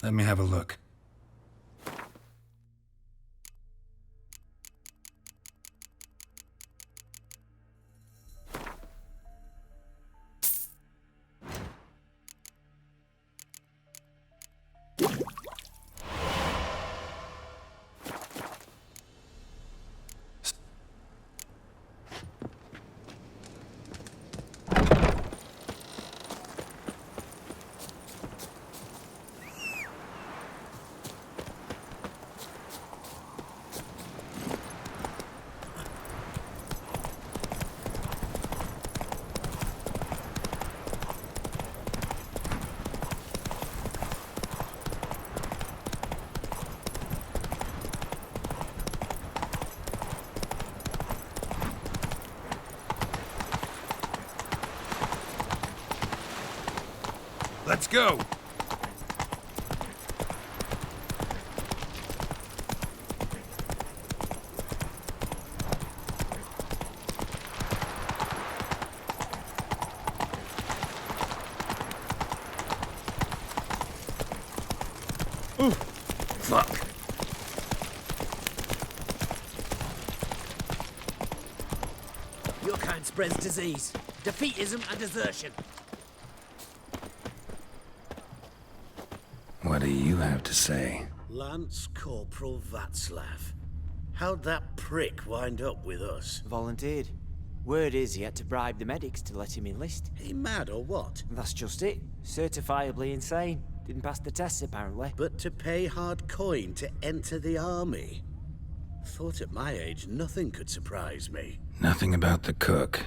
Let me have a look. Let's go! Ooh, fuck. Your kind spreads disease, defeatism and desertion. What do you have to say? Lance Corporal Václav. How'd that prick wind up with us? Volunteered. Word is he had to bribe the medics to let him enlist. He mad or what? That's just it. Certifiably insane. Didn't pass the tests, apparently. But to pay hard coin to enter the army? Thought at my age nothing could surprise me. Nothing about the cook.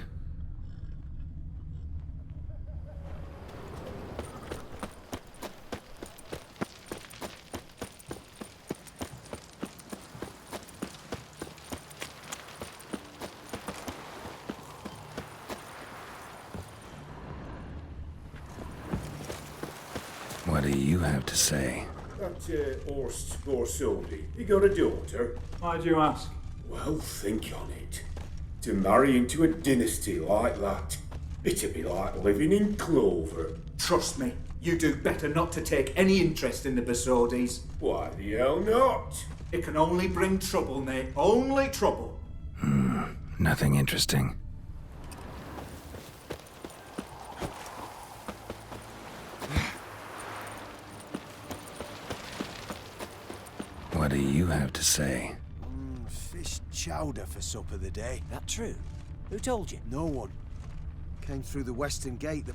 What do you have to say? That Horst Borsodi, he got a daughter. Why'd you ask? Well, think on it. To marry into a dynasty like that, it'd be like living in clover. Trust me, you do better not to take any interest in the Borsodis. Why the hell not? It can only bring trouble, Nate. Only trouble. Nothing interesting. What do you have to say? Fish chowder for supper the day. That true? Who told you? No one. Came through the western gate.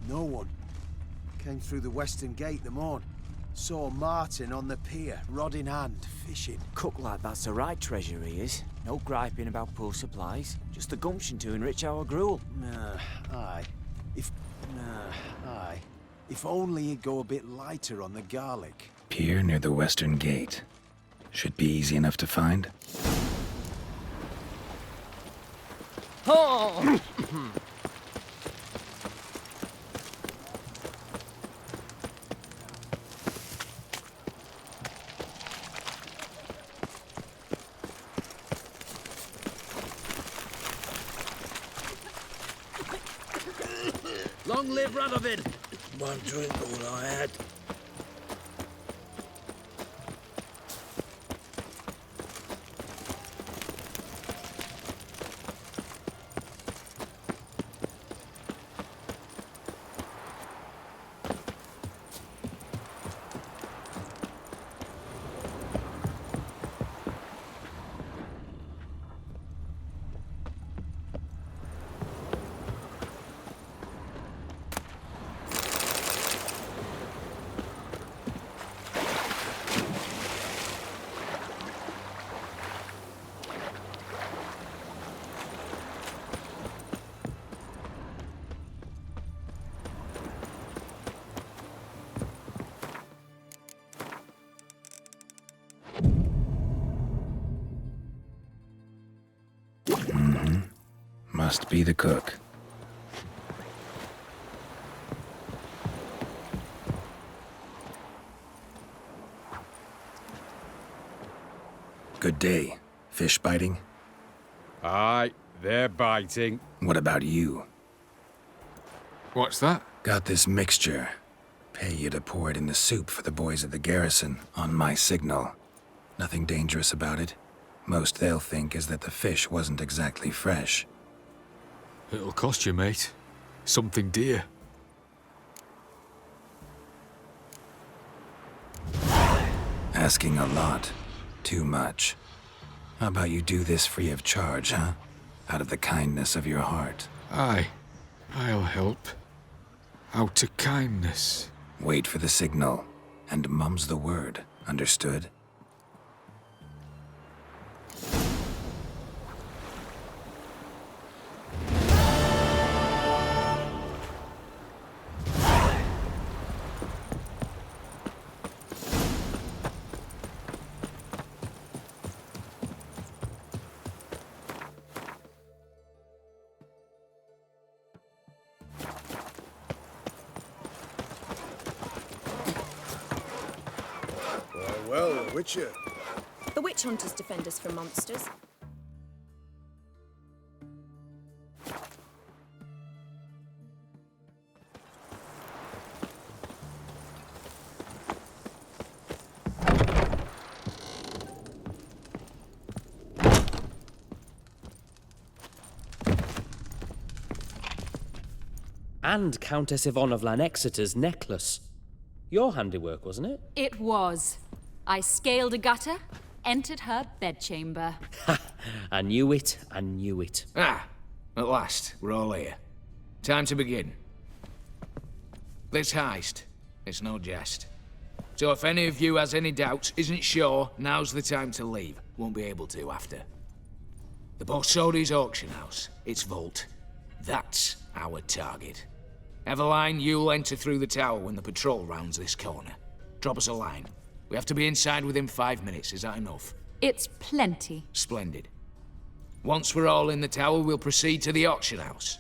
No one. Came through the western gate the morn. Saw Martin on the pier, rod in hand, fishing. Cook like that's the right treasure he is. No griping about poor supplies. Just the gumption to enrich our gruel. Aye. If only he'd go a bit lighter on the garlic. Pier near the western gate. Should be easy enough to find. Oh! Long live Radovid! One drink all I had. Must be the cook. Good day. Fish biting? Aye, they're biting. What about you? What's that? Got this mixture. Pay you to pour it in the soup for the boys at the garrison, on my signal. Nothing dangerous about it. Most they'll think is that the fish wasn't exactly fresh. It'll cost you, mate. Something dear. Asking a lot. Too much. How about you do this free of charge, huh? Out of the kindness of your heart. Aye, I'll help. Out of kindness. Wait for the signal, and mum's the word. Understood? Well, Witcher. The witch hunters defend us from monsters. And Countess Yvonne of Lanexeter's necklace. Your handiwork, wasn't it? It was. I scaled a gutter, entered her bedchamber. Ha! I knew it, I knew it. Ah, at last, we're all here. Time to begin. This heist, it's no jest. So if any of you has any doubts, isn't sure, now's the time to leave. Won't be able to after. The Borsodi's auction house, its vault. That's our target. Eveline, you'll enter through the tower when the patrol rounds this corner. Drop us a line. We have to be inside within 5 minutes, is that enough? It's plenty. Splendid. Once we're all in the tower, we'll proceed to the auction house.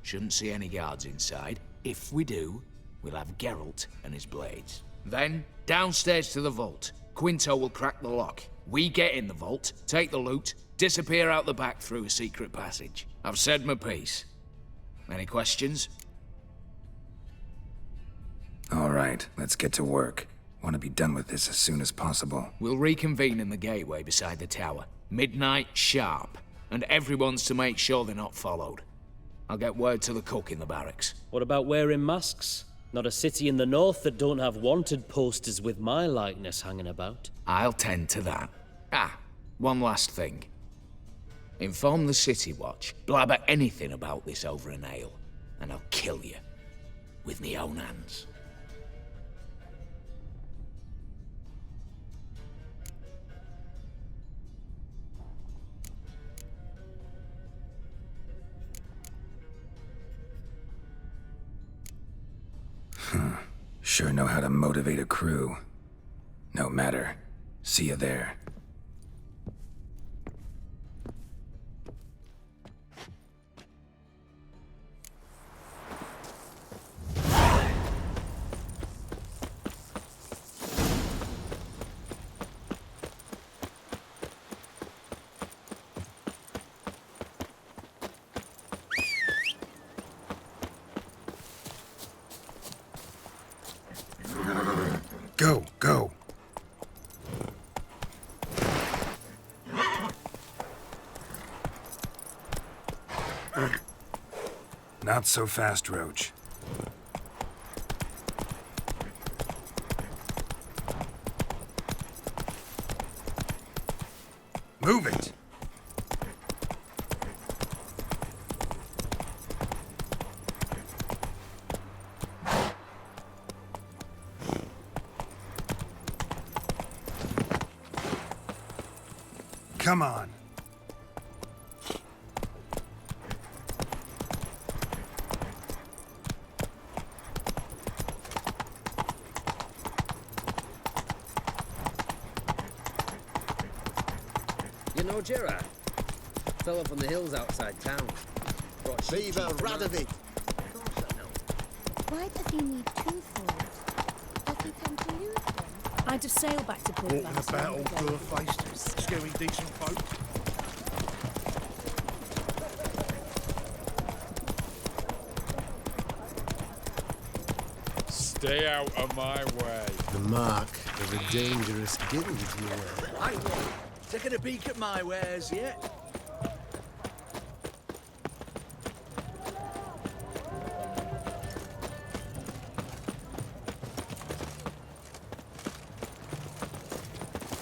Shouldn't see any guards inside. If we do, we'll have Geralt and his blades. Then, downstairs to the vault. Quinto will crack the lock. We get in the vault, take the loot, disappear out the back through a secret passage. I've said my piece. Any questions? All right, let's get to work. Want to be done with this as soon as possible. We'll reconvene in the gateway beside the tower. Midnight sharp. And everyone's to make sure they're not followed. I'll get word to the cook in the barracks. What about wearing masks? Not a city in the north that don't have wanted posters with my likeness hanging about. I'll tend to that. Ah, one last thing. Inform the City Watch. Blabber anything about this over an ale, and I'll kill you. With me own hands. Sure know how to motivate a crew. No matter. See you there. Go, go. Not so fast, Roach. Move it! Come on. You know Geralt? Fell up on the hills outside town. Viva Radovid! Of course I know. Why does he need two swords? Does he tend to lose them? I'd have sailed back to Port Walking about all door-faced, scaring decent folk. Stay out of my way. The mark of a dangerous guild, you will. I won't. Taking a peek at my wares yet?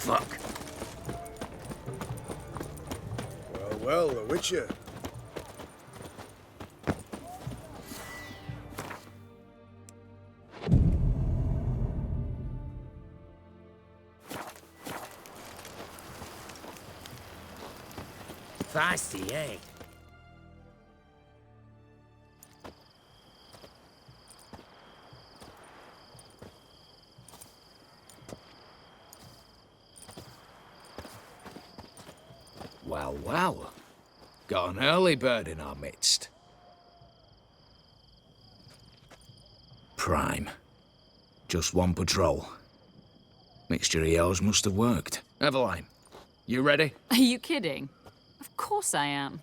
Fuck. Well, the Witcher. Feisty, eh? Well, well. Got an early bird in our midst. Prime. Just one patrol. Mixture of yours must have worked. Eveline, you ready? Are you kidding? Of course I am.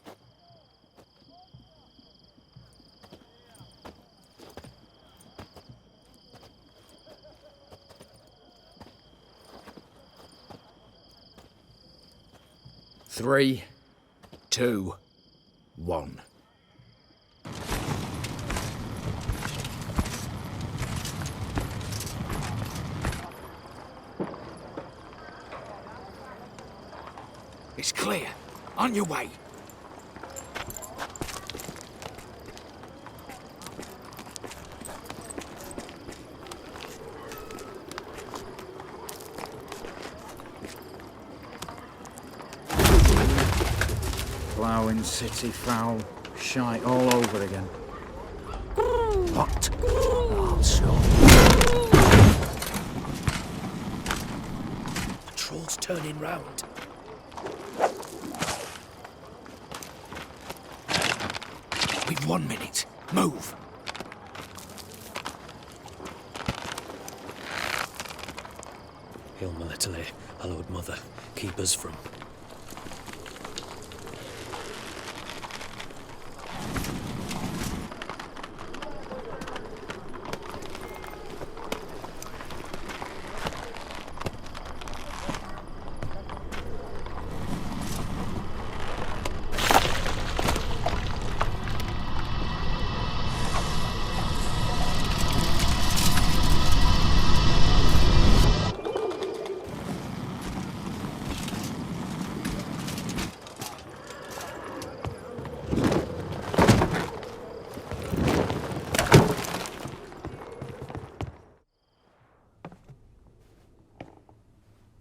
Three, 2, 1. It's clear. On your way. Ploughing city foul. Shite all over again. What? Also. Patrol's turning round. We've 1 minute. Move. Hail Military, hallowed mother, keep us from...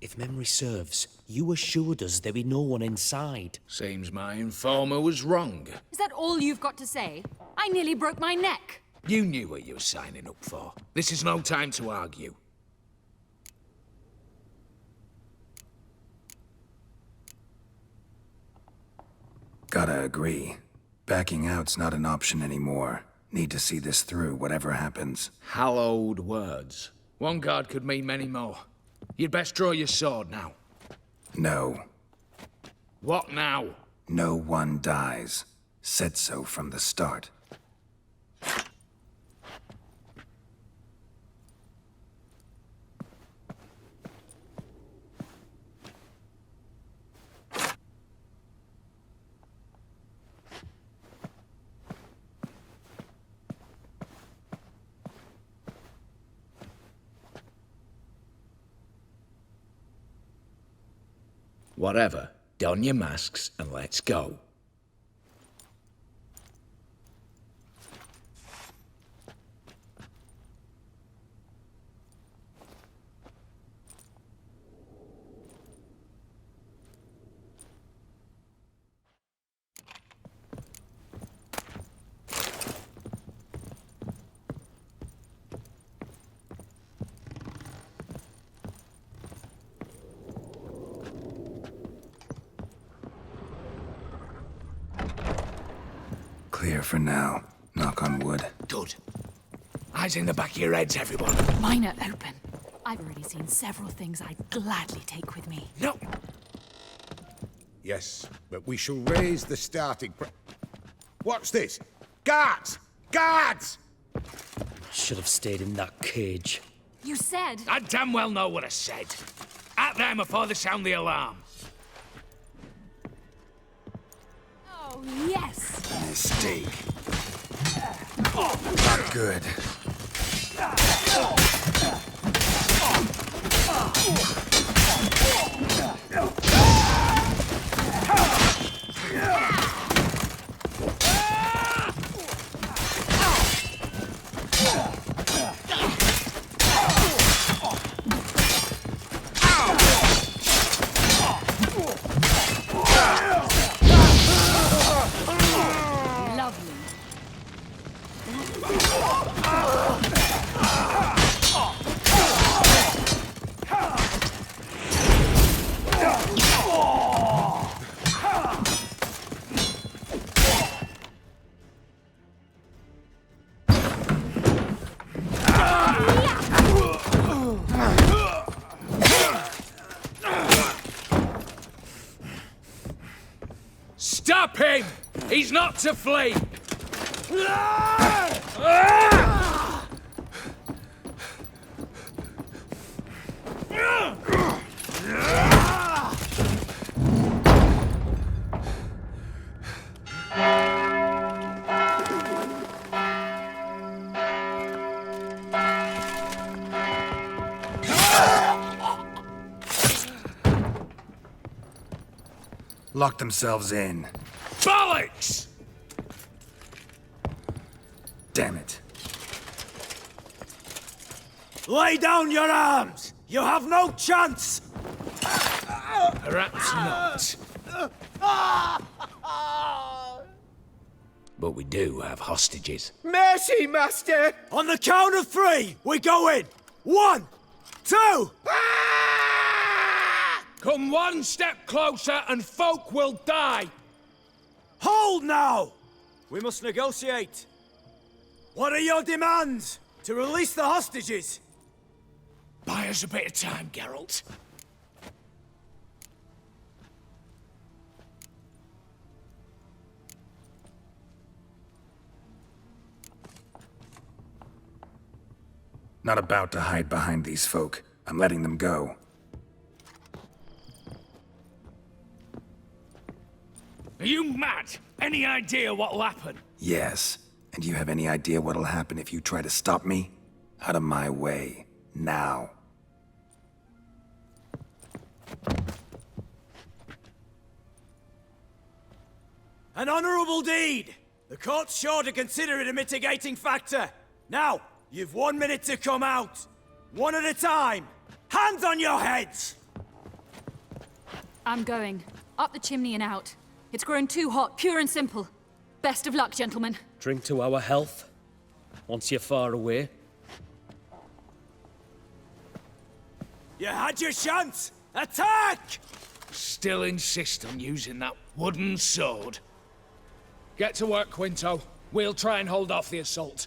If memory serves, you assured us there be no one inside. Seems my informer was wrong. Is that all you've got to say? I nearly broke my neck. You knew what you were signing up for. This is no time to argue. Gotta agree. Backing out's not an option anymore. Need to see this through, whatever happens. Hallowed words. One guard could mean many more. You'd best draw your sword now. No. What now? No one dies. Said so from the start. Whatever. Don your masks and let's go. Clear for now. Knock on wood. Good. Eyes in the back of your heads, everyone. Mine are open. I've already seen several things I'd gladly take with me. No! Yes, but we shall raise the starting What's this? Guards! Guards! Should have stayed in that cage. You said... I damn well know what I said. At them before they sound the alarm. Oh, yes! Mistake. Not good. Stop him! He's not to flee! Lock themselves in. Bollocks! Damn it. Lay down your arms! You have no chance! Perhaps not. But we do have hostages. Mercy, Master! On the count of 3, we go in! 1, 2... Come one step closer and folk will die! Hold now! We must negotiate. What are your demands? To release the hostages? Buy us a bit of time, Geralt. Not about to hide behind these folk. I'm letting them go. Are you mad? Any idea what'll happen? Yes. And you have any idea what'll happen if you try to stop me? Out of my way. Now. An honorable deed! The court's sure to consider it a mitigating factor. Now, you've 1 minute to come out. One at a time. Hands on your heads! I'm going. Up the chimney and out. It's grown too hot, pure and simple. Best of luck, gentlemen. Drink to our health. Once you're far away. You had your chance! Attack! Still insist on using that wooden sword. Get to work, Quinto. We'll try and hold off the assault.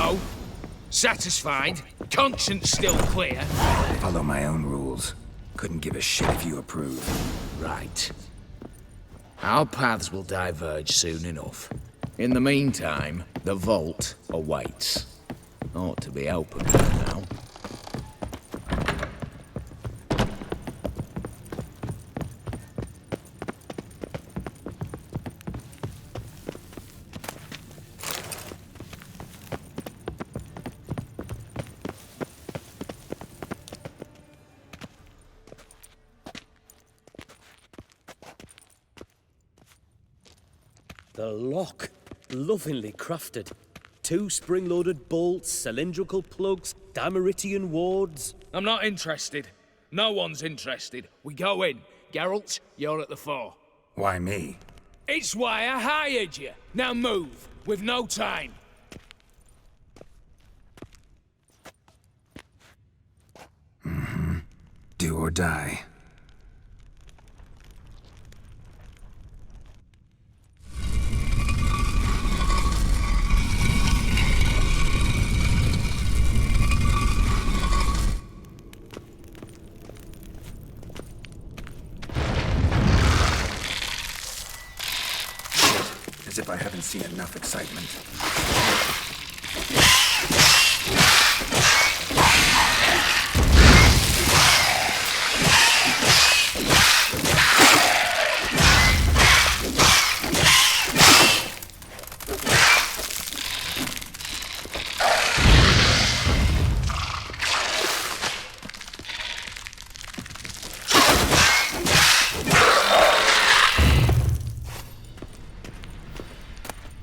So? Satisfied? Conscience still clear? Follow my own rules. Couldn't give a shit if you approve. Right. Our paths will diverge soon enough. In the meantime, the vault awaits. Ought to be open by now. The lock. Lovingly crafted. 2 spring-loaded bolts, cylindrical plugs, Dameritian wards. I'm not interested. No one's interested. We go in. Geralt, you're at the fore. Why me? It's why I hired you. Now move. We've no time. Do or die. As if I haven't seen enough excitement.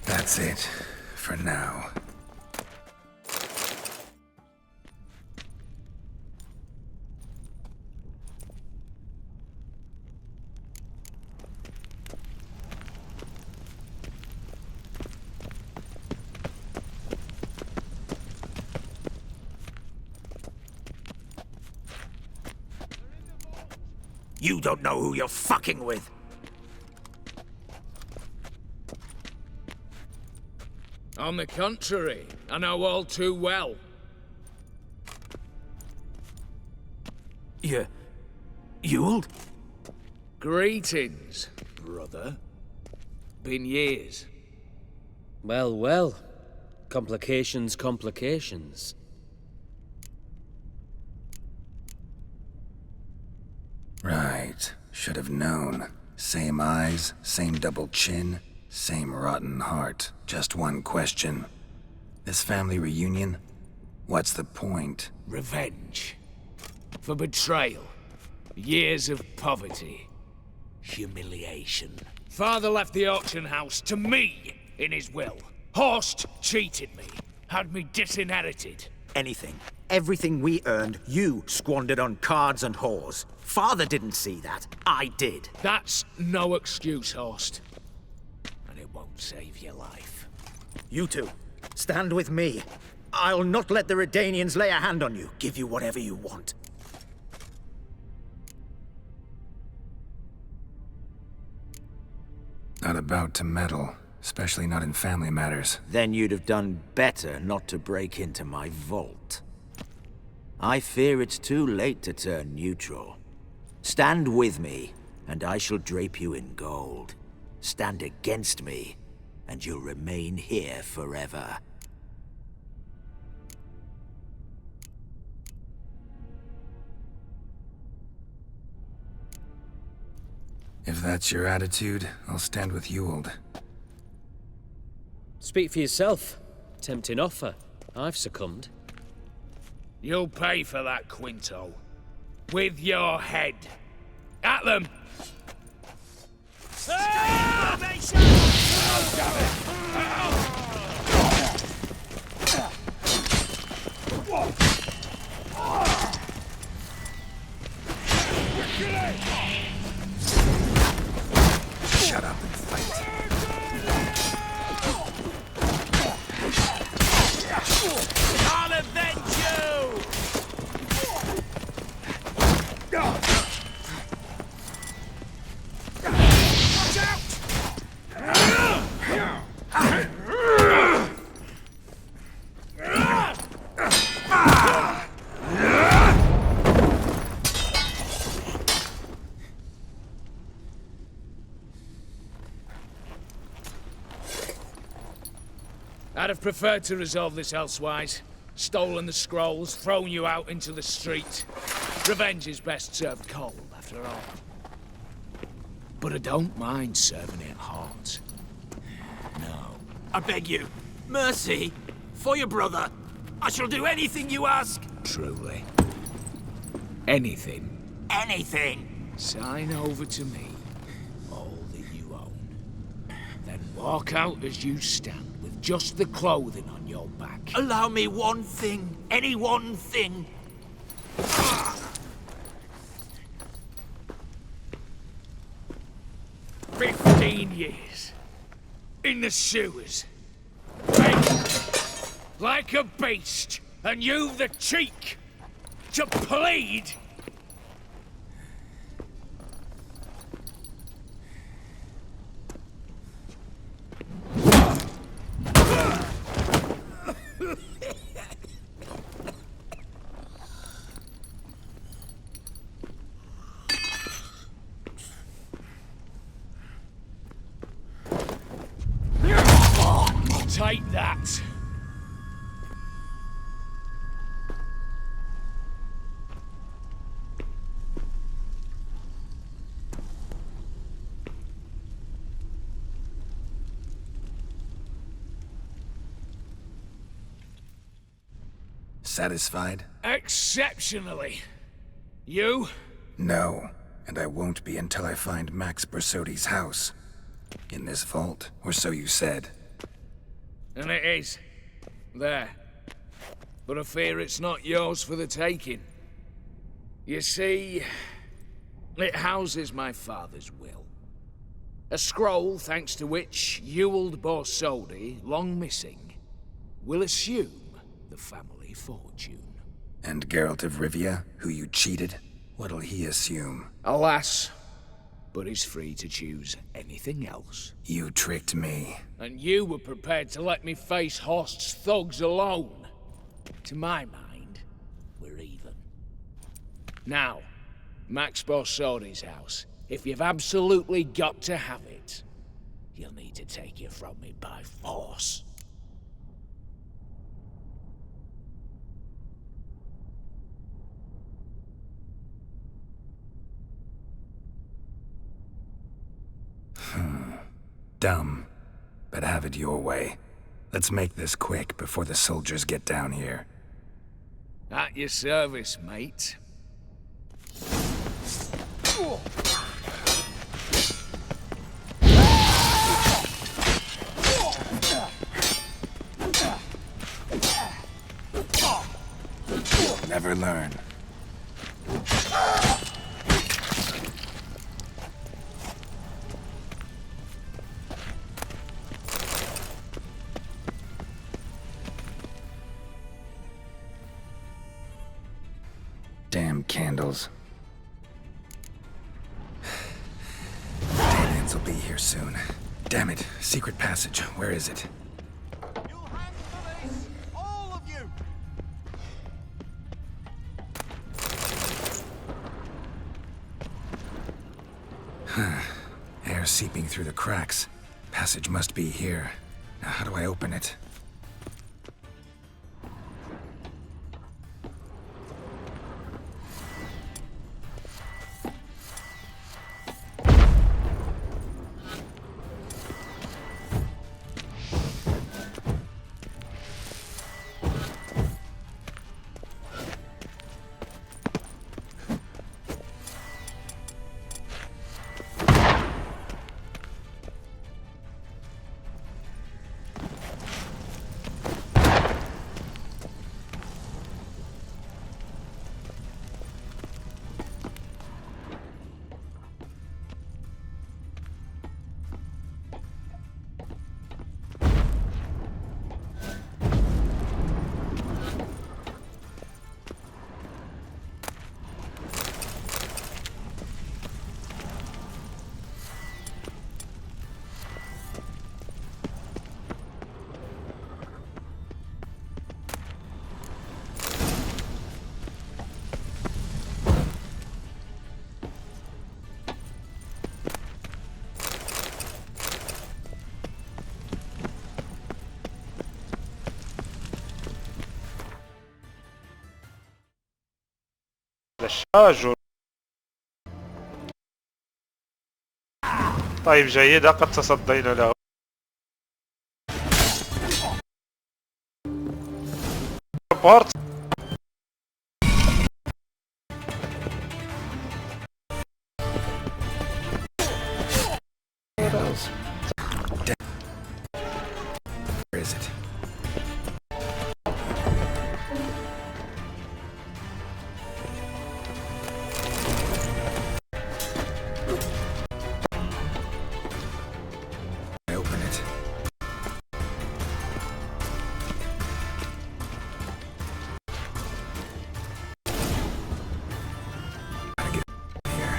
That's it, for now. You don't know who you're fucking with. On the contrary, I know all too well. Ewald? Greetings, brother. Been years. Well, well. Complications, complications. Right. Should have known. Same eyes, same double chin, same rotten heart. Just one question. This family reunion? What's the point? Revenge. For betrayal. Years of poverty. Humiliation. Father left the auction house to me in his will. Horst cheated me. Had me disinherited. Anything. Everything we earned, you squandered on cards and whores. Father didn't see that. I did. That's no excuse, Horst. And it won't save your life. You two, stand with me. I'll not let the Redanians lay a hand on you. Give you whatever you want. Not about to meddle, especially not in family matters. Then you'd have done better not to break into my vault. I fear it's too late to turn neutral. Stand with me, and I shall drape you in gold. Stand against me, and you'll remain here forever. If that's your attitude, I'll stand with Ewald. Speak for yourself. Tempting offer. I've succumbed. You'll pay for that, Quinto. With your head. At them! Ah! Oh, damn it! Shut up and fight. I'll avenge you! Watch out! I'd have preferred to resolve this elsewise. Stolen the scrolls, thrown you out into the street. Revenge is best served cold, after all. But I don't mind serving it hot. No. I beg you, mercy, for your brother. I shall do anything you ask. Truly. Anything. Anything. Sign over to me all that you own. Then walk out as you stand with just the clothing on your back. Allow me one thing. Any one thing. 15 years. In the sewers. Begged like a beast. And you've the cheek to plead. Take that. Satisfied? Exceptionally. You? No, and I won't be until I find Max Bersodi's house. In this vault, or so you said. And it is. There. But I fear it's not yours for the taking. You see, it houses my father's will. A scroll thanks to which Ewald Borsodi, long missing, will assume the family fortune. And Geralt of Rivia, who you cheated, what'll he assume? Alas, but he's free to choose anything else. You tricked me. And you were prepared to let me face Horst's thugs alone. To my mind, we're even. Now, Max Borsodi's house. If you've absolutely got to have it, you'll need to take it from me by force. Dumb, but have it your way. Let's make this quick before the soldiers get down here. At your service, mate. Never learn. Damn candles. Aliens will be here soon. Damn it. Secret passage. Where is it? You'll hang for this! All of you! Air seeping through the cracks. Passage must be here. Now, how do I open it? الشاجر. طيب جيدة، قد تصدينا له. بورت. Where is it? I open it. Gotta get here.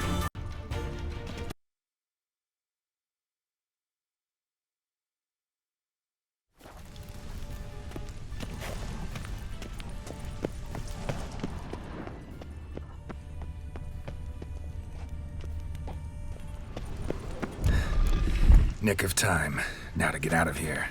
Nick of time. Now to get out of here.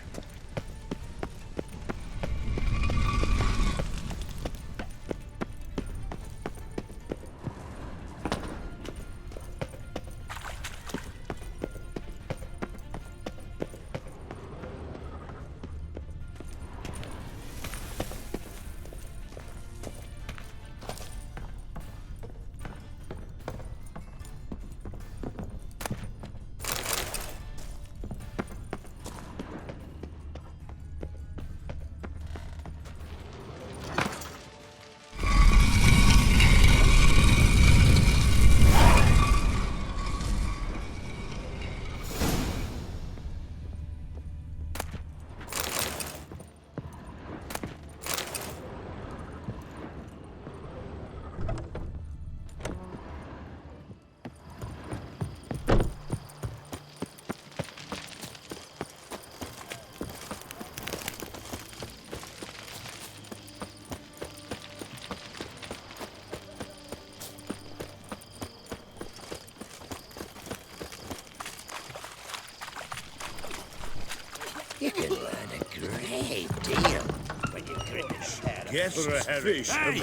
You can learn a great deal when you grip his head. Guests, fish, and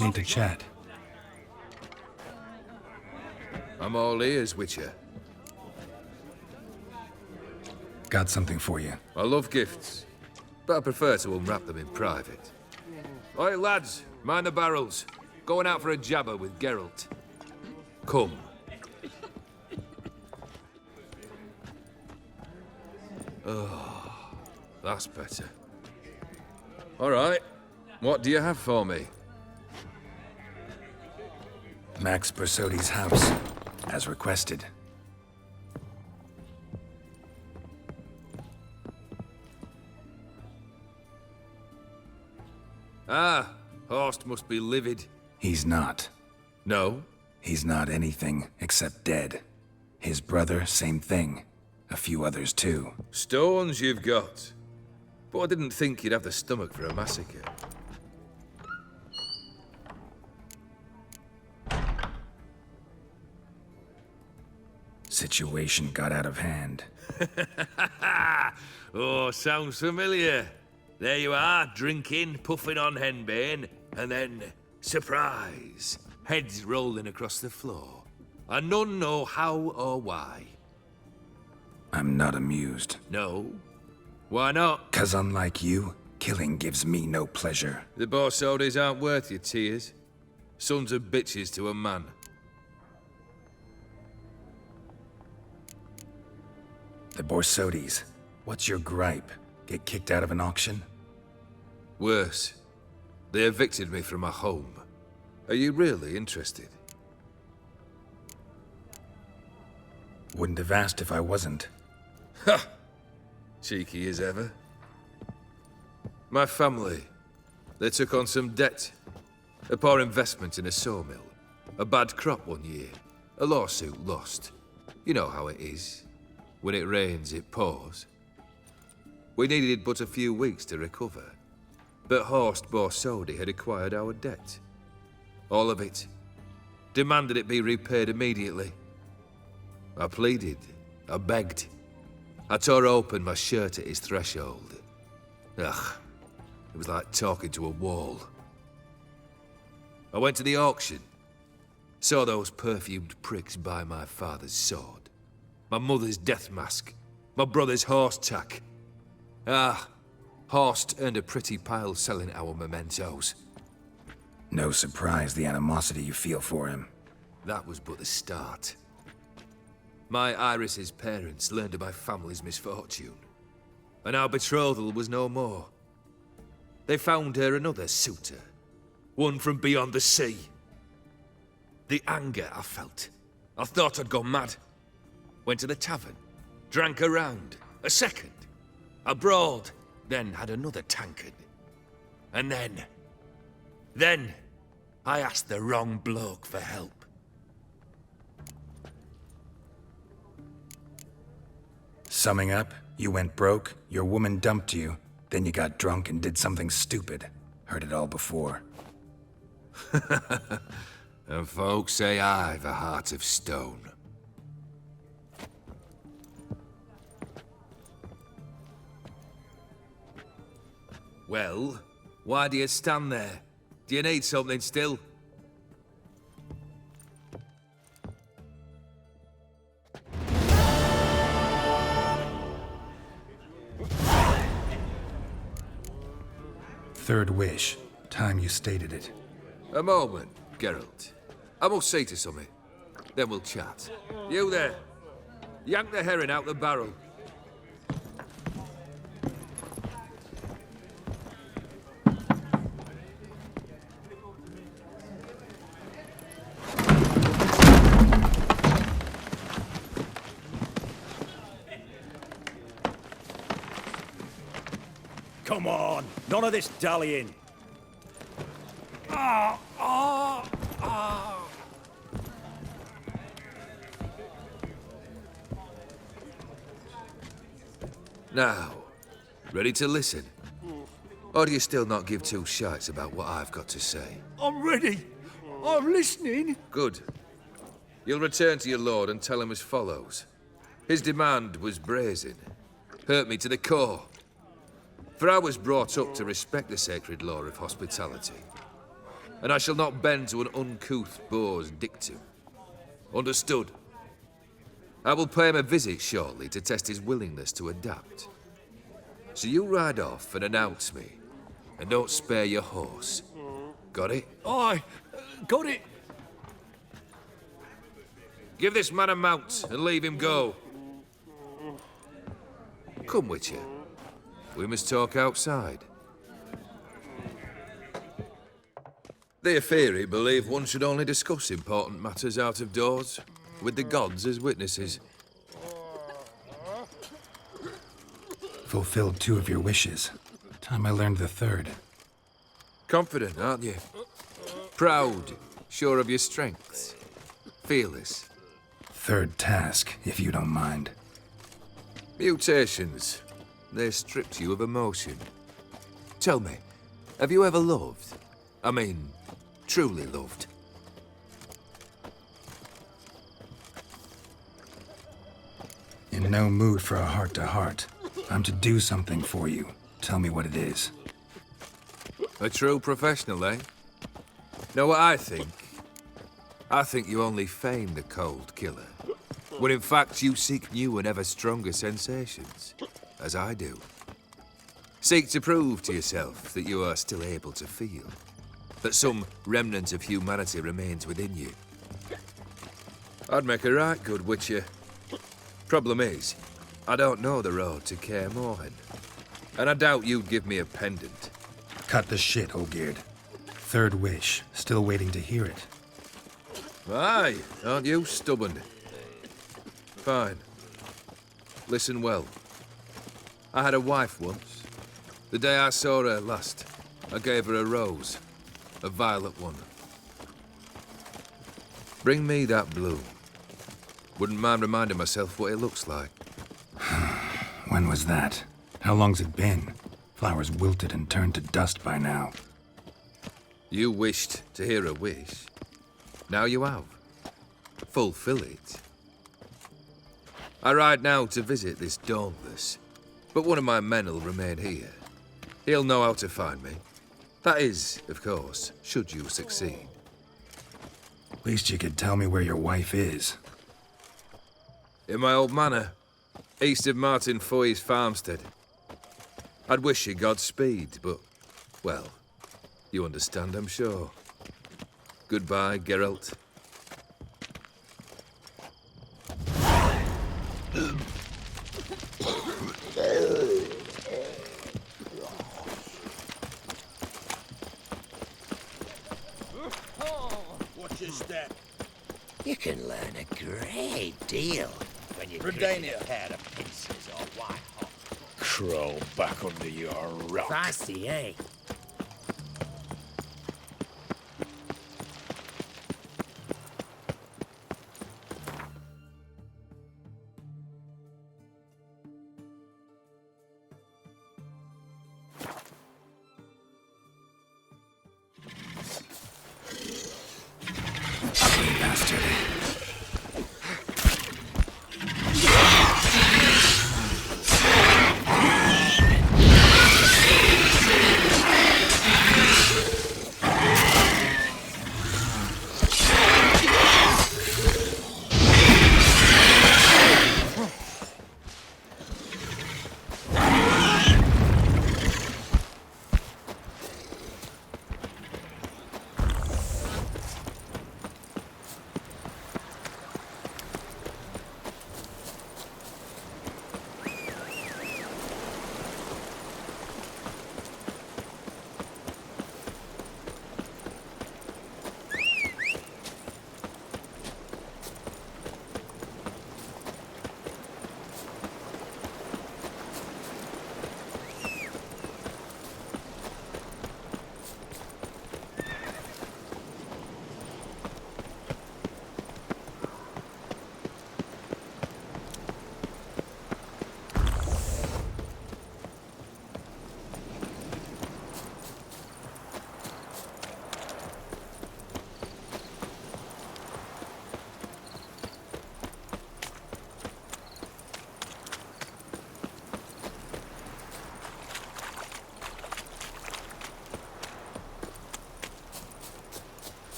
Need to chat. I'm all ears, Witcher. Got something for you. I love gifts, but I prefer to unwrap them in private. Oi, lads, mind the barrels. Going out for a jabber with Geralt. Come. Oh, that's better. All right, what do you have for me? Max Bersodi's house, as requested. Ah, Horst must be livid. He's not. No? He's not anything except dead. His brother, same thing. A few others too. Stones you've got. But I didn't think you'd have the stomach for a massacre. Situation got out of hand. Oh, sounds familiar. There you are, drinking, puffing on henbane, and then, surprise, heads rolling across the floor. And none know how or why. I'm not amused. No? Why not? 'Cause unlike you, killing gives me no pleasure. The Borsodis aren't worth your tears. Sons of bitches to a man. The Borsodis. What's your gripe? Get kicked out of an auction? Worse. They evicted me from my home. Are you really interested? Wouldn't have asked if I wasn't. Ha! Cheeky as ever. My family. They took on some debt. A poor investment in a sawmill. A bad crop one year. A lawsuit lost. You know how it is. When it rains, it pours. We needed but a few weeks to recover. But Horst Borsodi had acquired our debt. All of it. Demanded it be repaid immediately. I pleaded. I begged. I tore open my shirt at his threshold. Ugh. It was like talking to a wall. I went to the auction. Saw those perfumed pricks buy my father's sword, my mother's death mask, my brother's horse tack. Ah, Horst earned a pretty pile selling our mementos. No surprise the animosity you feel for him. That was but the start. My Iris's parents learned of my family's misfortune, and our betrothal was no more. They found her another suitor, one from beyond the sea. The anger I felt. I thought I'd gone mad. Went to the tavern, drank a round, a second, a brawled, then had another tankard. And then, I asked the wrong bloke for help. Summing up, you went broke, your woman dumped you, then you got drunk and did something stupid. Heard it all before. And folks say I've a heart of stone. Well, why do you stand there? Do you need something still? Third wish. Time you stated it. A moment, Geralt. I must see to something. Then we'll chat. You there. Yank the herring out the barrel. Come on, none of this dallying. Now, ready to listen? Or do you still not give two shites about what I've got to say? I'm ready. I'm listening. Good. You'll return to your lord and tell him as follows. His demand was brazen. Hurt me to the core. For I was brought up to respect the sacred law of hospitality. And I shall not bend to an uncouth boor's dictum. Understood? I will pay him a visit shortly to test his willingness to adapt. So you ride off and announce me. And don't spare your horse. Got it? Aye, got it. Give this man a mount and leave him go. Come, Witcher. We must talk outside. The Aetheri believe one should only discuss important matters out of doors, with the gods as witnesses. Fulfilled 2 of your wishes. Time I learned the 3rd. Confident, aren't you? Proud, sure of your strengths. Fearless. 3rd task, if you don't mind. Mutations. They stripped you of emotion. Tell me, have you ever loved? I mean, truly loved? In no mood for a heart-to-heart. I'm to do something for you. Tell me what it is. A true professional, eh? Know what I think? I think you only feign the cold killer, when in fact you seek new and ever stronger sensations, as I do. Seek to prove to yourself that you are still able to feel, that some remnant of humanity remains within you. I'd make a right good Witcher. Problem is, I don't know the road to Kaer Morhen, and I doubt you'd give me a pendant. Cut the shit, Olgeird. 3rd wish. Still waiting to hear it. Aye, aren't you stubborn? Fine. Listen well. I had a wife once. The day I saw her last, I gave her a rose. A violet one. Bring me that bloom. Wouldn't mind reminding myself what it looks like. When was that? How long's it been? Flowers wilted and turned to dust by now. You wished to hear a wish. Now you have. Fulfill it. I ride now to visit this Dauntless, but one of my men will remain here. He'll know how to find me. That is, of course, should you succeed. Least you could tell me where your wife is. In my old manor, east of Martin Foy's farmstead. I'd wish you Godspeed, but, well, you understand, I'm sure. Goodbye, Geralt. Watch your step. You can learn a great deal when you cricket a pair of pincers or white hot. Crawl back under your rock. Feisty, eh? Bastard.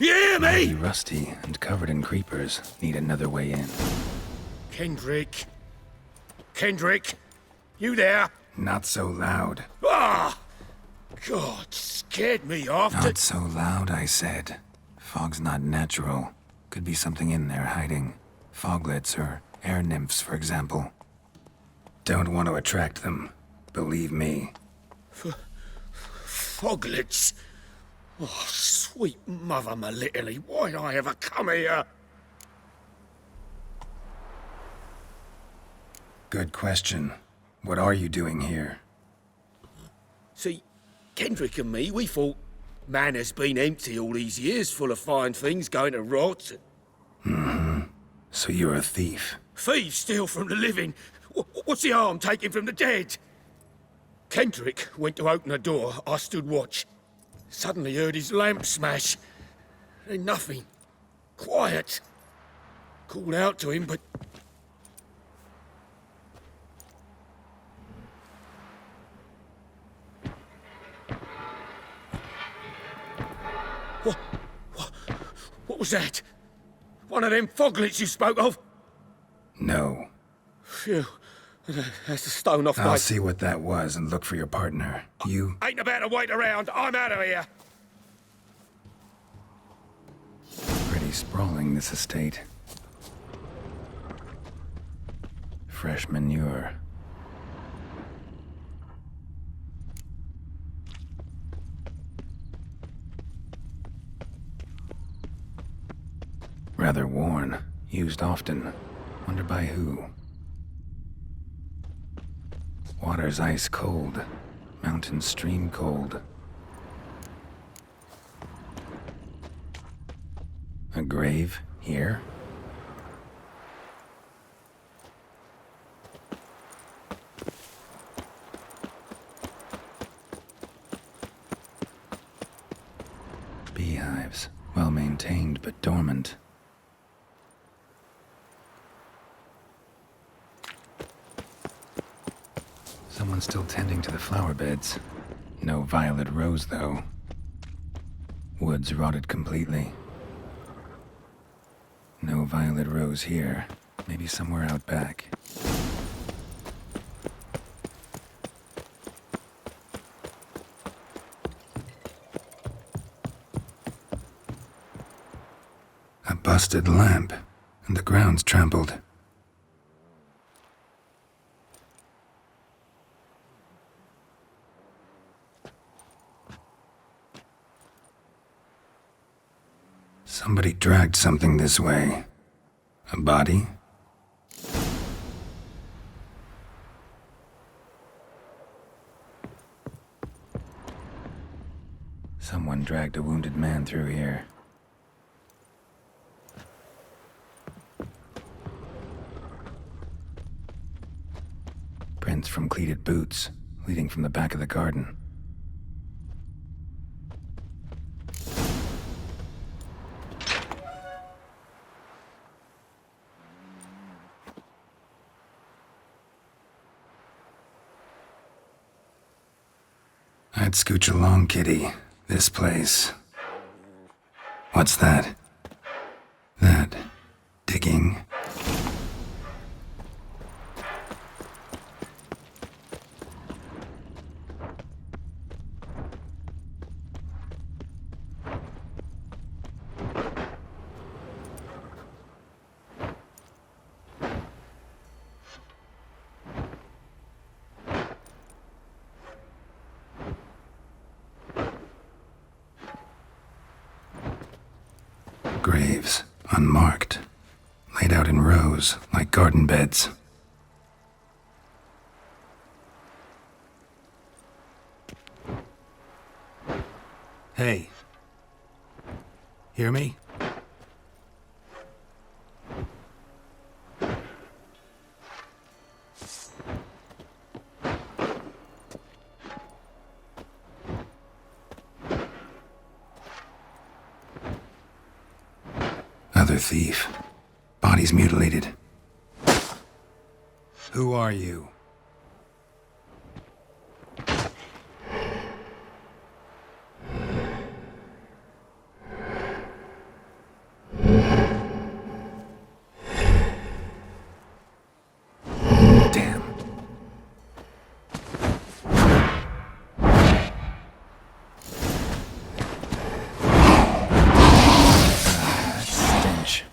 You hear me? Mighty rusty and covered in creepers. Need another way in. Kendrick. Kendrick, you there? Not so loud. Ah! God, scared me off. Not so loud, I said. Fog's not natural. Could be something in there hiding. Foglets or air nymphs, for example. Don't want to attract them. Believe me. Foglets? Oh, sweet mother Melitterly, why'd I ever come here? Good question. What are you doing here? See, Kendrick and me, we thought Manor's been empty all these years, full of fine things going to rot. Mm-hmm. So you're a thief. Thieves steal from the living. What's the harm taking from the dead? Kendrick went to open a door. I stood watch. Suddenly heard his lamp smash. Then nothing. Quiet. Called out to him, but... What was that? One of them foglets you spoke of? No. Phew. That's a stone off my... I'll see what that was and look for your partner. You... Ain't about to wait around. I'm out of here. Pretty sprawling, this estate. Fresh manure. Rather worn. Used often. Wonder by who. Water's ice cold. Mountain stream cold. A grave here? Beehives. Well maintained but dormant. Someone's still tending to the flower beds. No violet rose, though. Woods rotted completely. No violet rose here. Maybe somewhere out back. A busted lamp, and the ground's trampled. Somebody dragged something this way. A body? Someone dragged a wounded man through here. Prints from cleated boots, leading from the back of the garden. I'd scooch along, kitty. This place. What's that? That digging? Graves, unmarked, laid out in rows like garden beds. Hey. Hear me? Other thief. Body's mutilated. Who are you? Damn. Stench.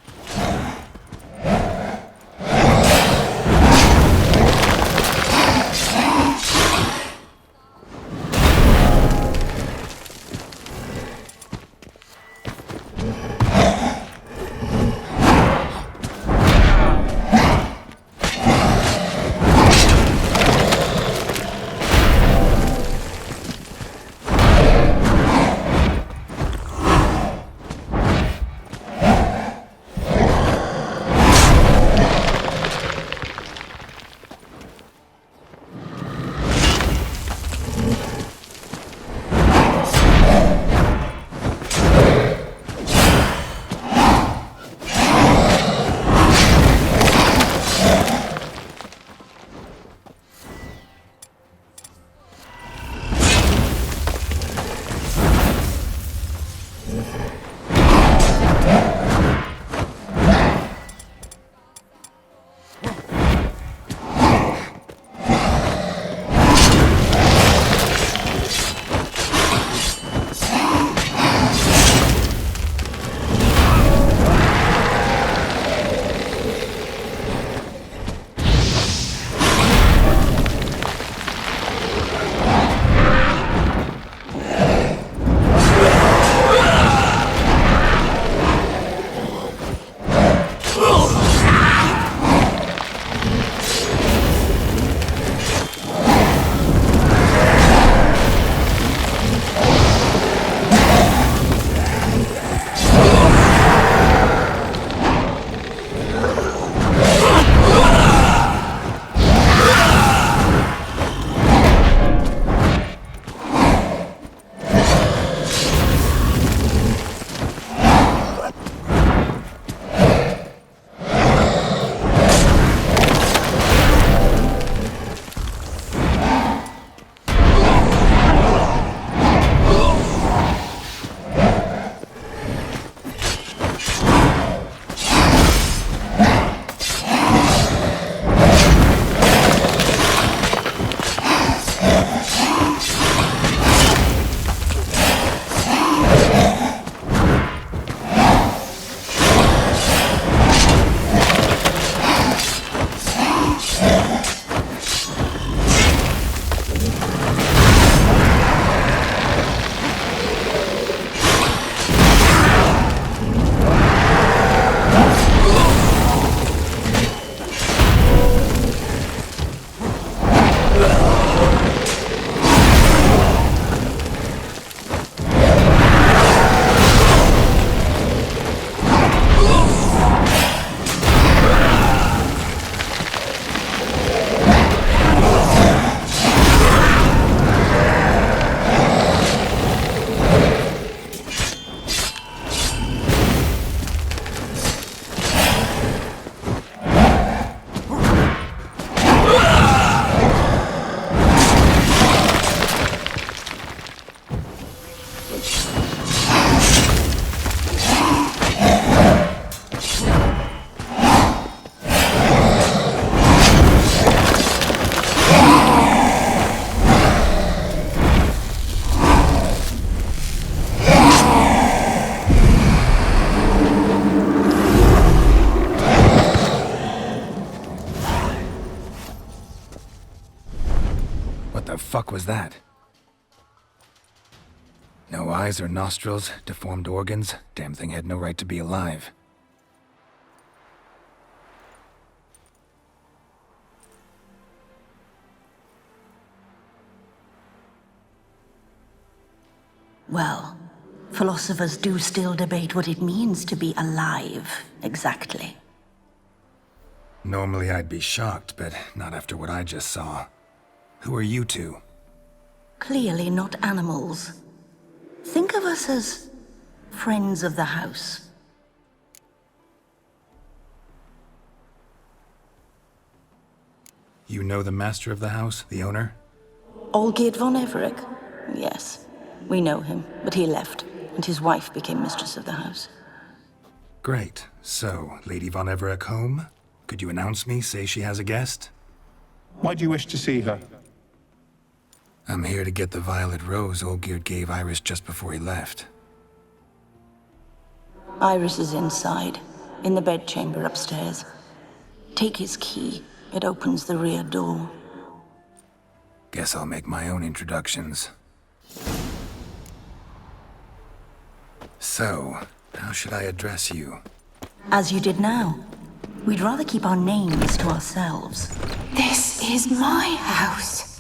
What the fuck was that? No eyes or nostrils, deformed organs. Damn thing had no right to be alive. Well, philosophers do still debate what it means to be alive, exactly. Normally I'd be shocked, but not after what I just saw. Who are you two? Clearly not animals. Think of us as friends of the house. You know the master of the house, the owner? Olgeird von Everec? Yes, we know him, but he left, and his wife became mistress of the house. Great. So, Lady von Everec home? Could you announce me, say she has a guest? Why do you wish to see her? I'm here to get the violet rose Olgeird gave Iris just before he left. Iris is inside, in the bedchamber upstairs. Take his key. It opens the rear door. Guess I'll make my own introductions. So, how should I address you? As you did now. We'd rather keep our names to ourselves. This is my house.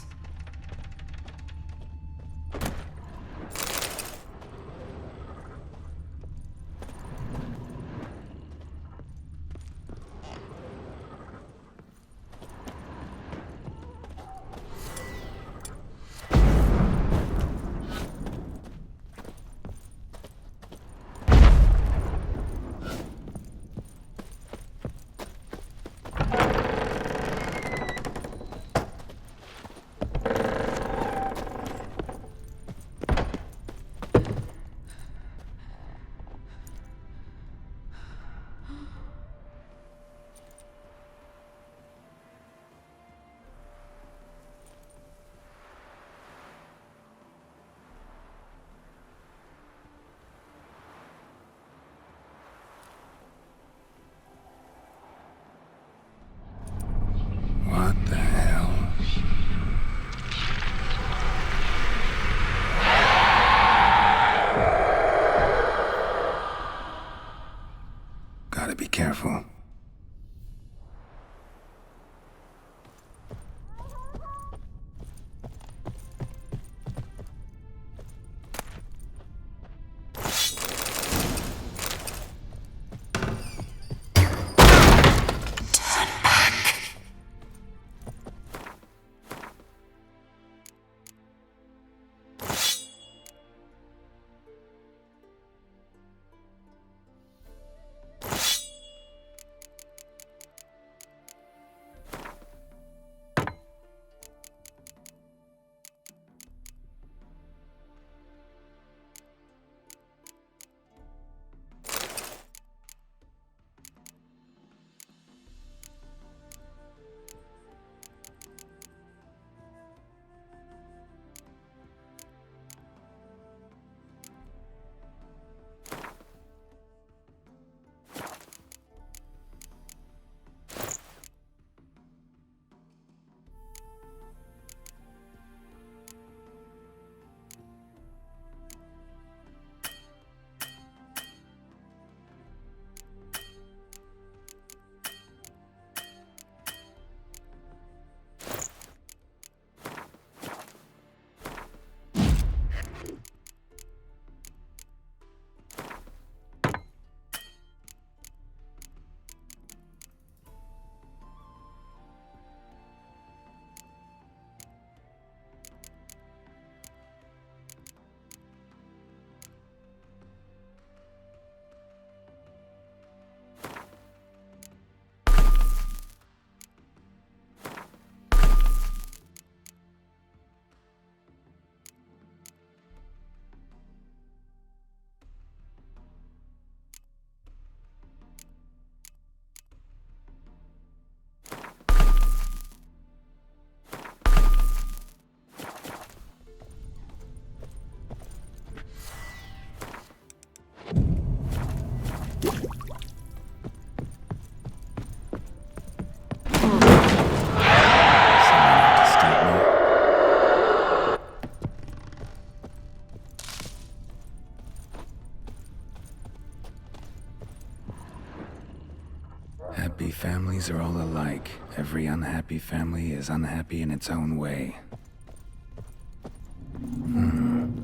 Families are all alike. Every unhappy family is unhappy in its own way.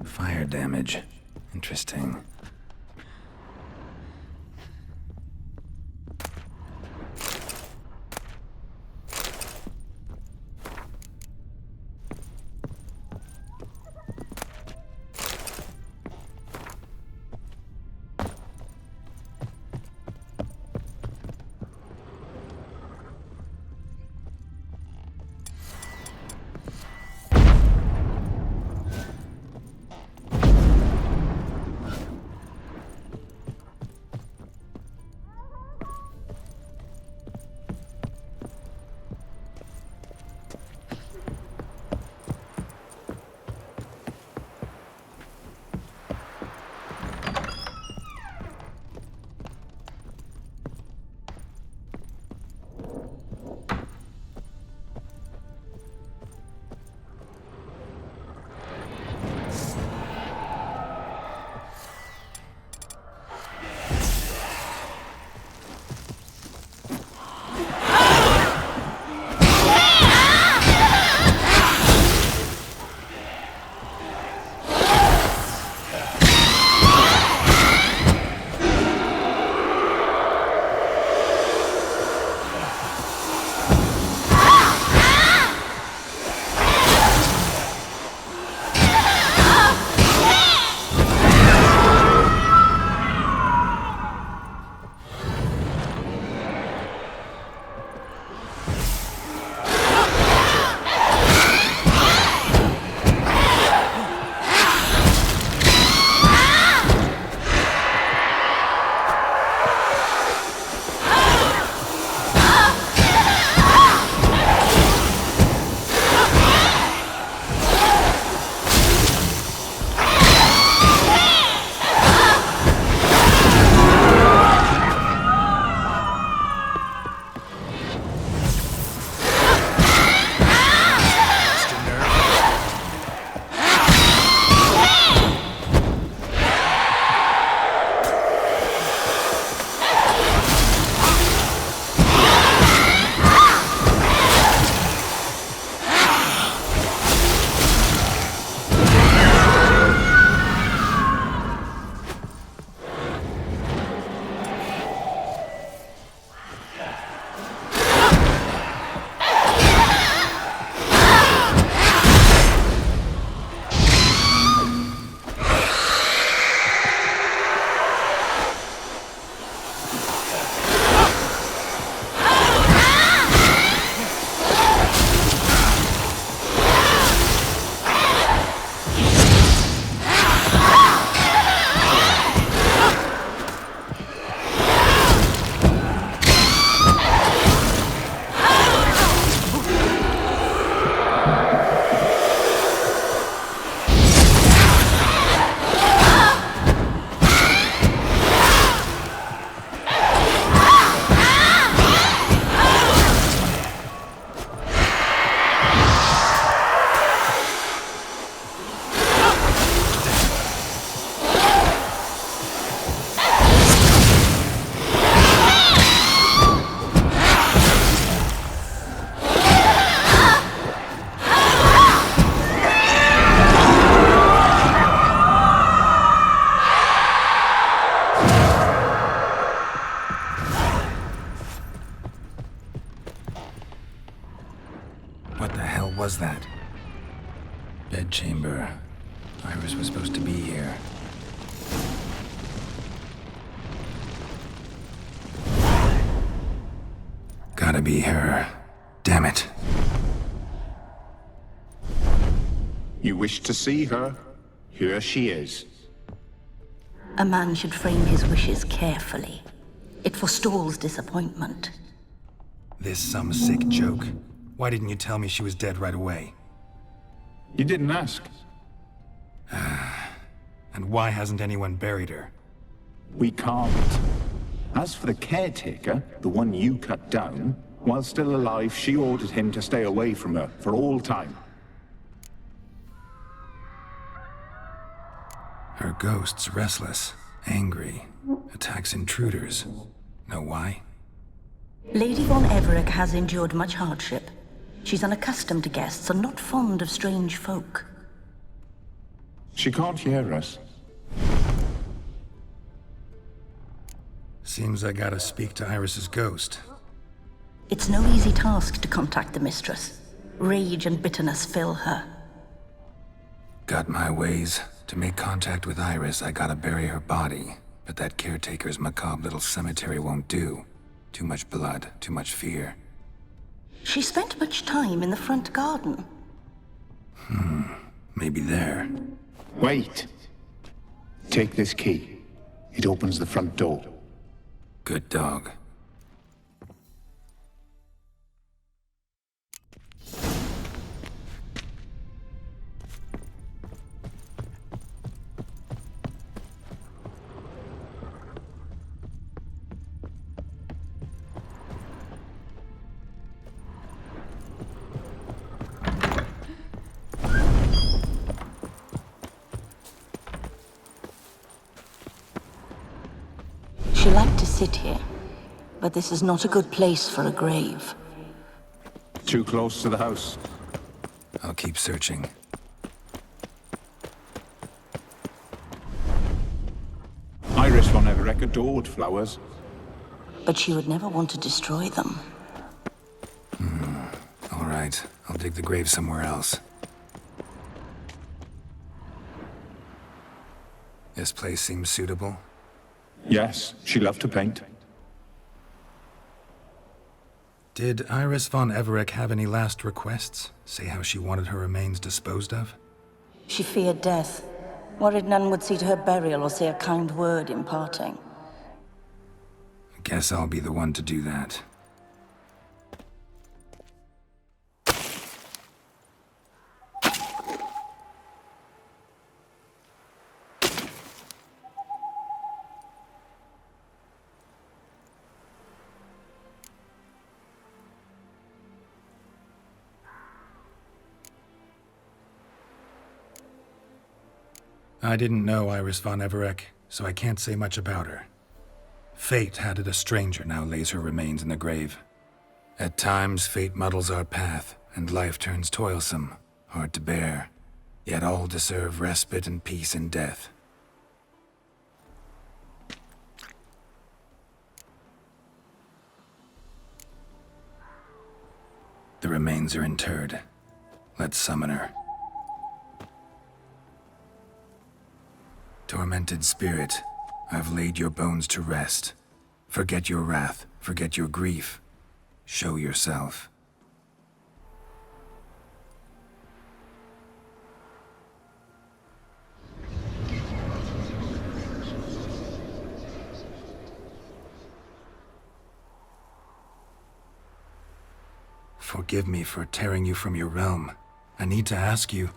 Fire damage. Interesting. was that? Bedchamber. Iris was supposed to be here. Gotta be her. Damn it. You wish to see her? Here she is. A man should frame his wishes carefully. It forestalls disappointment. This some sick joke? Why didn't you tell me she was dead right away? You didn't ask. And why hasn't anyone buried her? We can't. As for the caretaker, the one you cut down, while still alive, she ordered him to stay away from her for all time. Her ghost's restless, angry, attacks intruders. Know why? Lady von Everec has endured much hardship. She's unaccustomed to guests and not fond of strange folk. She can't hear us. Seems I gotta speak to Iris's ghost. It's no easy task to contact the mistress. Rage and bitterness fill her. Got my ways. To make contact with Iris, I gotta bury her body. But that caretaker's macabre little cemetery won't do. Too much blood, too much fear. She spent much time in the front garden. Maybe there. Wait. Take this key. It opens the front door. Good dog. She liked to sit here, but this is not a good place for a grave. Too close to the house. I'll keep searching. Iris von Everec adored flowers. But she would never want to destroy them. All right, I'll dig the grave somewhere else. This place seems suitable. Yes, she loved to paint. Did Iris von Everec have any last requests? Say how she wanted her remains disposed of? She feared death, worried none would see to her burial or say a kind word in parting. Guess I'll be the one to do that. I didn't know Iris von Everec, so I can't say much about her. Fate had it a stranger now lays her remains in the grave. At times, fate muddles our path, and life turns toilsome, hard to bear. Yet all deserve respite and peace in death. The remains are interred. Let's summon her. Tormented spirit, I've laid your bones to rest. Forget your wrath, forget your grief. Show yourself. Forgive me for tearing you from your realm. I need to ask you.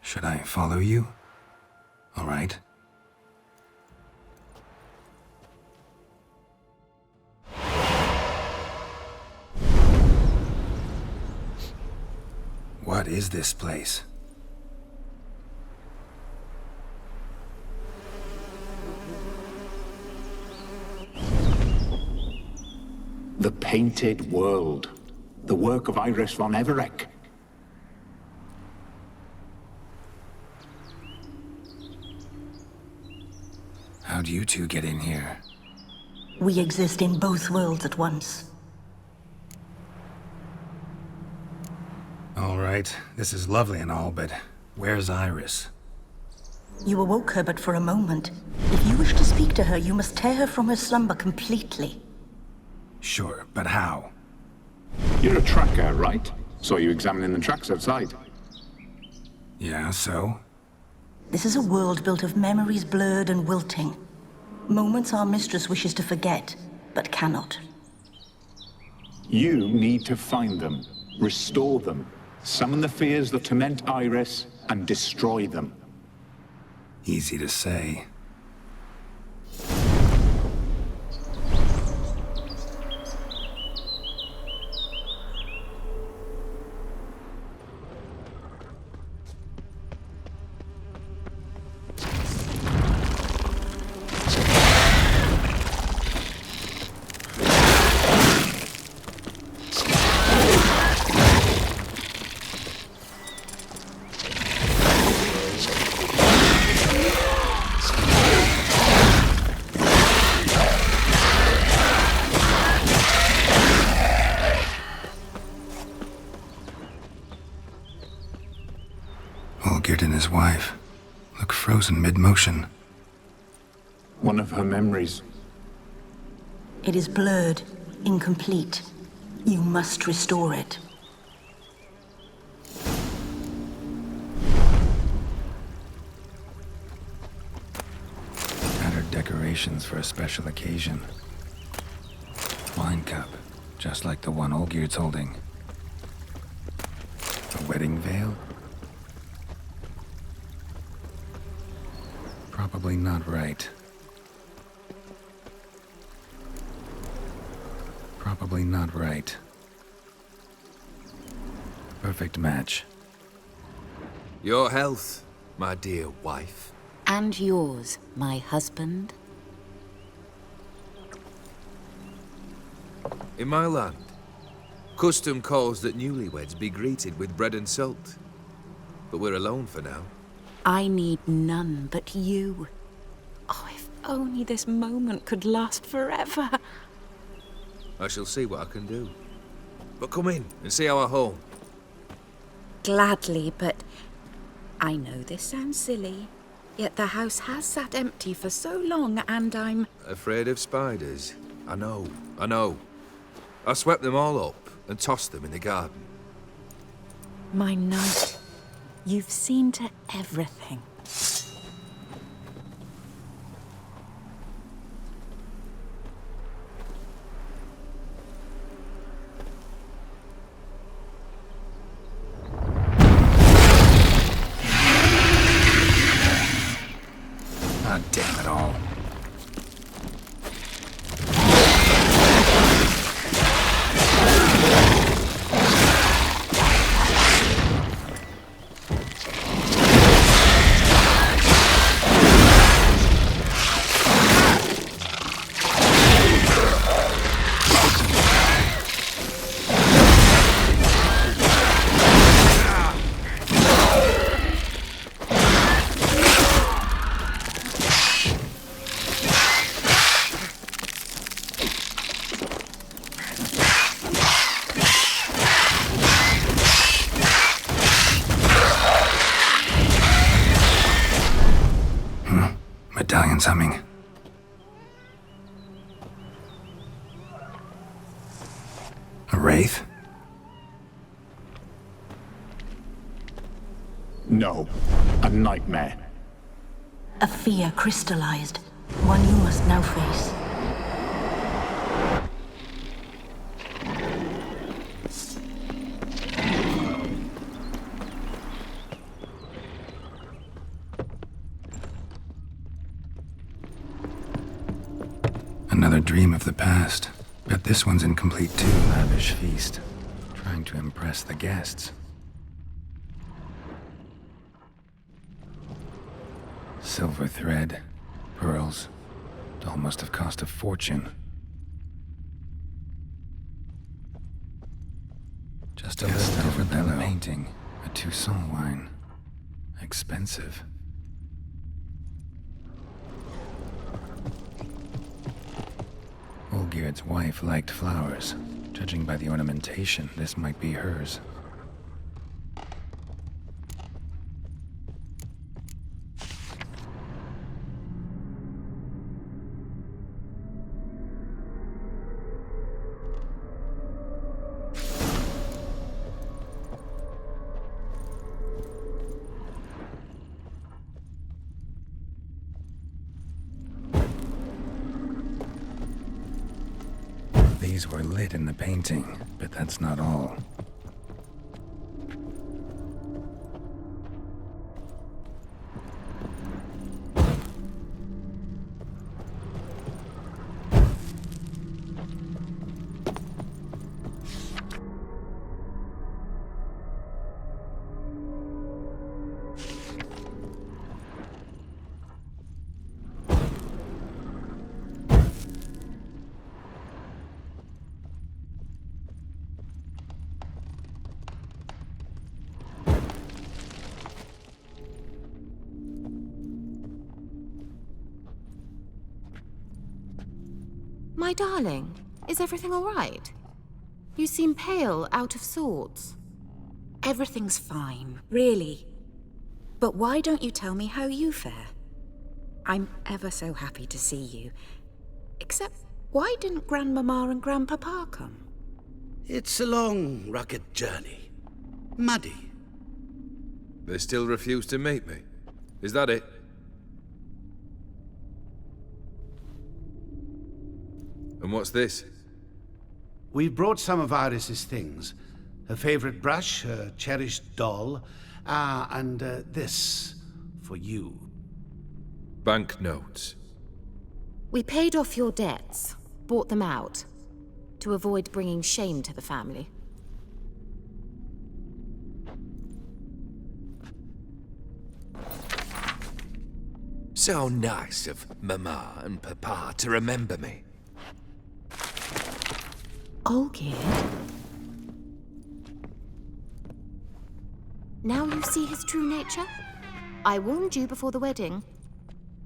Should I follow you? All right. What is this place? The Painted World. The work of Iris von Everec. How'd you two get in here? We exist in both worlds at once. All right, this is lovely and all, but where's Iris? You awoke her but for a moment. If you wish to speak to her, you must tear her from her slumber completely. Sure, but how? You're a tracker, right? Saw you examining the tracks outside. Yeah, so? This is a world built of memories blurred and wilting. Moments our mistress wishes to forget, but cannot. You need to find them, restore them, summon the fears that torment Iris, and destroy them. Easy to say. Olgeird and his wife look frozen mid-motion. One of her memories. It is blurred, incomplete. You must restore it. Tattered decorations for a special occasion. Wine cup, just like the one Olgeird's holding. A wedding veil? Probably not right. Probably not right. Perfect match. Your health, my dear wife. And yours, my husband. In my land, custom calls that newlyweds be greeted with bread and salt. But we're alone for now. I need none but you. Oh, if only this moment could last forever. I shall see what I can do. But come in and see our home. Gladly, but I know this sounds silly, yet the house has sat empty for so long, and I'm... Afraid of spiders? I know. I swept them all up and tossed them in the garden. My knight, you've seen to everything. Ah, damn it all. Medallion's humming. A wraith? No, a nightmare. A fear crystallized, one you must now face. Another dream of the past. Bet this one's incomplete too. Lavish feast. Trying to impress the guests. Silver thread, pearls. Doll must have cost a fortune. Just a little over the painting. A Toussaint wine. Expensive. Olgeird's wife liked flowers. Judging by the ornamentation, this might be hers. These were lit in the painting, but that's not all. My darling, is everything all right? You seem pale, out of sorts. Everything's fine, really. But why don't you tell me how you fare? I'm ever so happy to see you. Except, why didn't Grandmama and Grandpapa come? It's a long, rugged journey. Muddy. They still refuse to meet me. Is that it? And what's this? We've brought some of Iris's things. Her favorite brush, her cherished doll, and this for you. Banknotes. We paid off your debts, bought them out, to avoid bringing shame to the family. So nice of Mama and Papa to remember me. Olgeird? Now you see his true nature? I warned you before the wedding.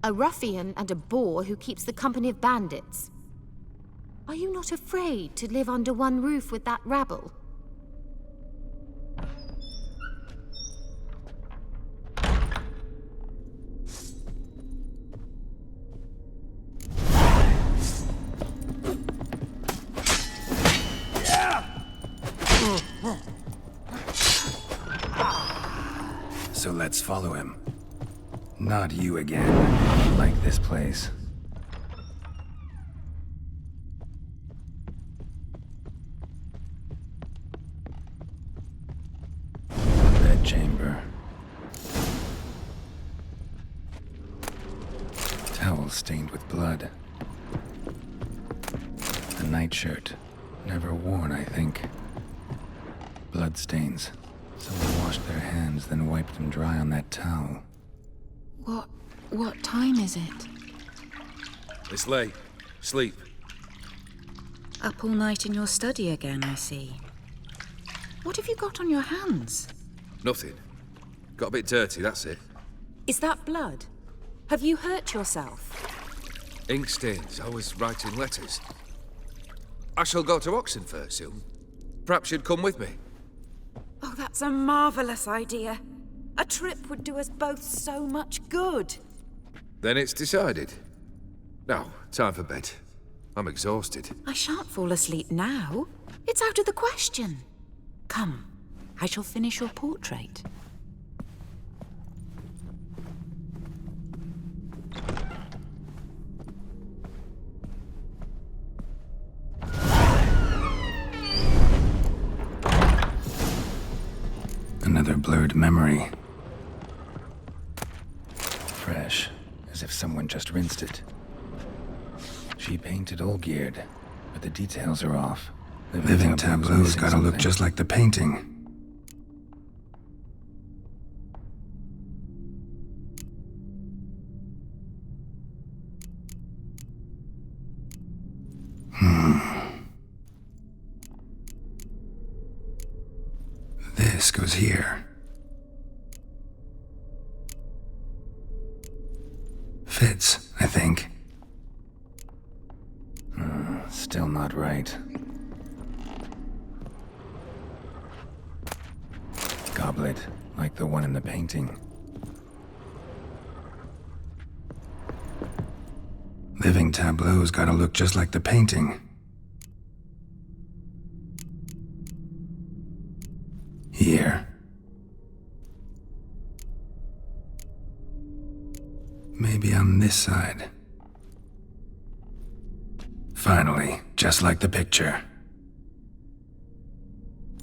A ruffian and a boor who keeps the company of bandits. Are you not afraid to live under one roof with that rabble? So let's follow him. Not you again. Like this place. Bedchamber. Towel stained with blood. A nightshirt. Never worn, I think. Bloodstains. Someone washed their hands, then wiped them dry on that towel. What time is it? It's late. Sleep. Up all night in your study again, I see. What have you got on your hands? Nothing. Got a bit dirty, that's it. Is that blood? Have you hurt yourself? Ink stains. I was writing letters. I shall go to Oxenfurt soon. Perhaps you'd come with me. Oh, that's a marvelous idea. A trip would do us both so much good. Then it's decided. Now, time for bed. I'm exhausted. I shan't fall asleep now. It's out of the question. Come, I shall finish your portrait. Another blurred memory. Fresh, as if someone just rinsed it. She painted Olgeird, but the details are off. Living tableau's gotta look just like the painting. This goes here. Fits, I think. Still not right. Goblet, like the one in the painting. Living tableau's gotta look just like the painting. Here. Maybe on this side. Finally, Just like the picture.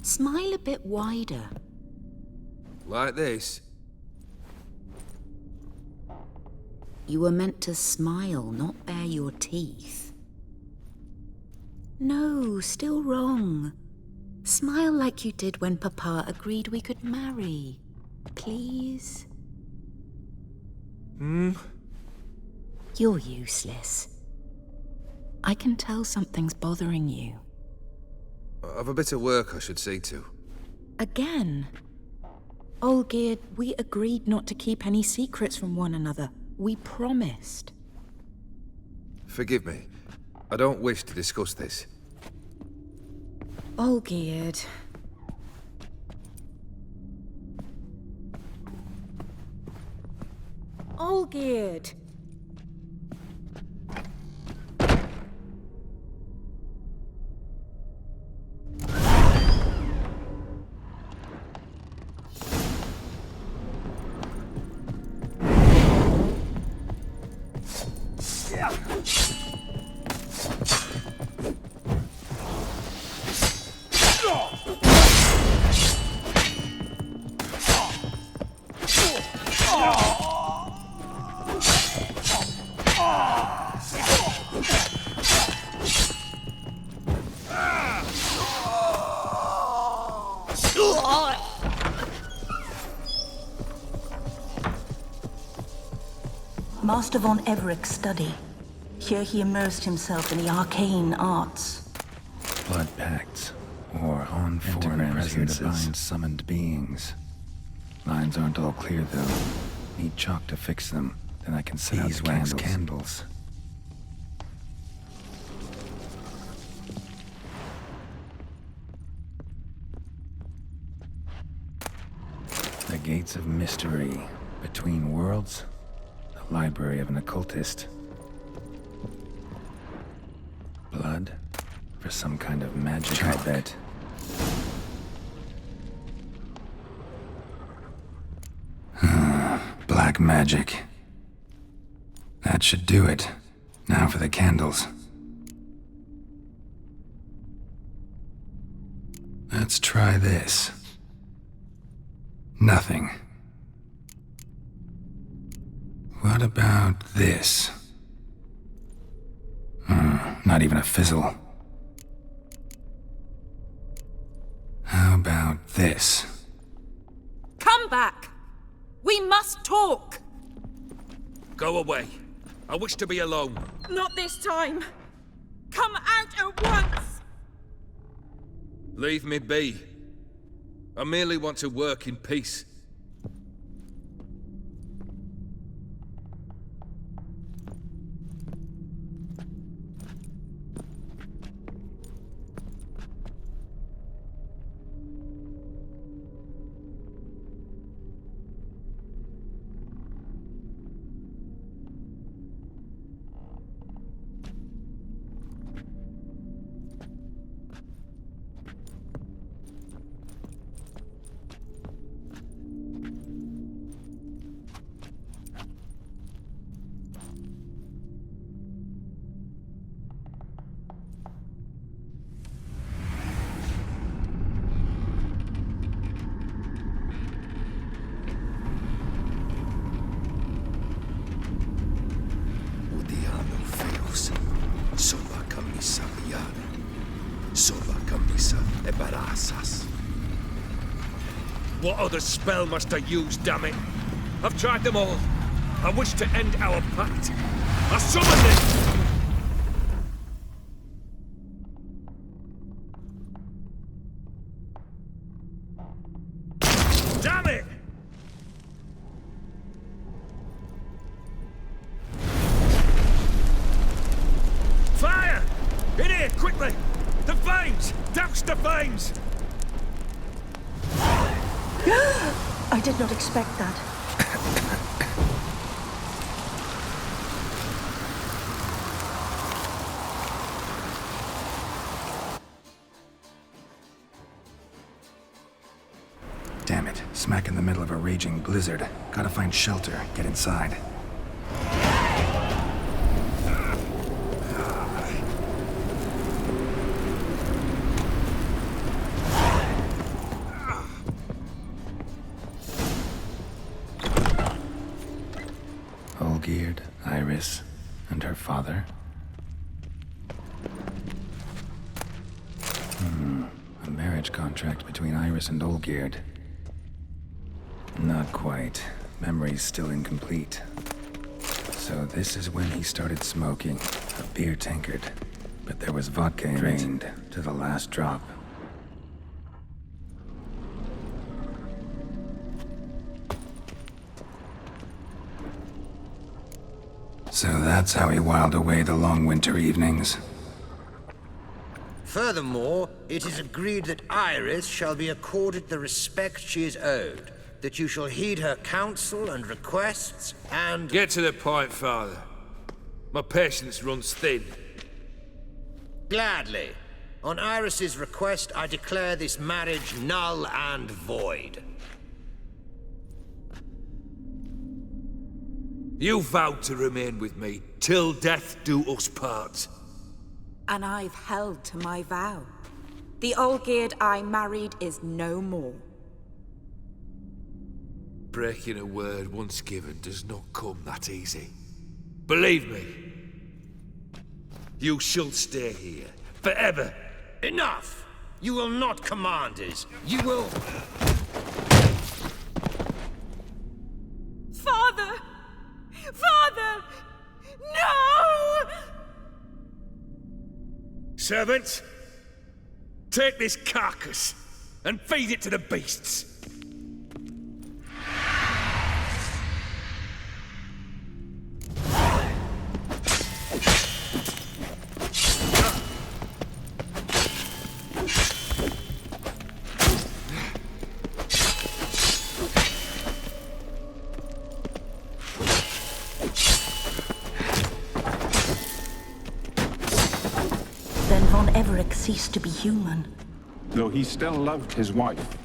Smile a bit wider. Like this? You were meant to smile, not bare your teeth. No, still wrong. Smile like you did when Papa agreed we could marry. Please? You're useless. I can tell something's bothering you. I've a bit of work I should see to. Again. Olgeird, we agreed not to keep any secrets from one another. We promised. Forgive me. I don't wish to discuss this. Olgeird. Olgeird! Master von Everec's study. Here he immersed himself in the arcane arts. Blood pacts, or on foreign presences, summoned beings. Lines aren't all clear, though. Need chalk to fix them, then I can set out the candles. The gates of mystery, between worlds, the library of an occultist. Blood? For some kind of magic, I bet. Black magic. That should do it. Now for the candles. Let's try this. Nothing. What about this? Not even a fizzle. How about this? Come back! We must talk! Go away. I wish to be alone. Not this time! Come out at once! Leave me be. I merely want to work in peace. What other spell must I use, damn it? I've tried them all. I wish to end our pact. I summon it! Damn it! Fire! In here, quickly! The flames! Douse the flames! I did not expect that. Damn it. Smack in the middle of a raging blizzard. Gotta find shelter. Get inside. Olgeird, Iris, and her father. A marriage contract between Iris and Olgeird. Not quite. Memory's still incomplete. So this is when he started smoking. A beer tankard. But there was vodka in it. Drained to the last drop. So that's how he whiled away the long winter evenings. Furthermore, it is agreed that Iris shall be accorded the respect she is owed, that you shall heed her counsel and requests, and... Get to the point, Father. My patience runs thin. Gladly. On Iris's request, I declare this marriage null and void. You vowed to remain with me till death do us part. And I've held to my vow. The Olgeird I married is no more. Breaking a word once given does not come that easy. Believe me. You shall stay here, forever. Enough! You will not command us. You will... Father! Father! No! Servants, take this carcass and feed it to the beasts. Von Everec ceased to be human. Though he still loved his wife.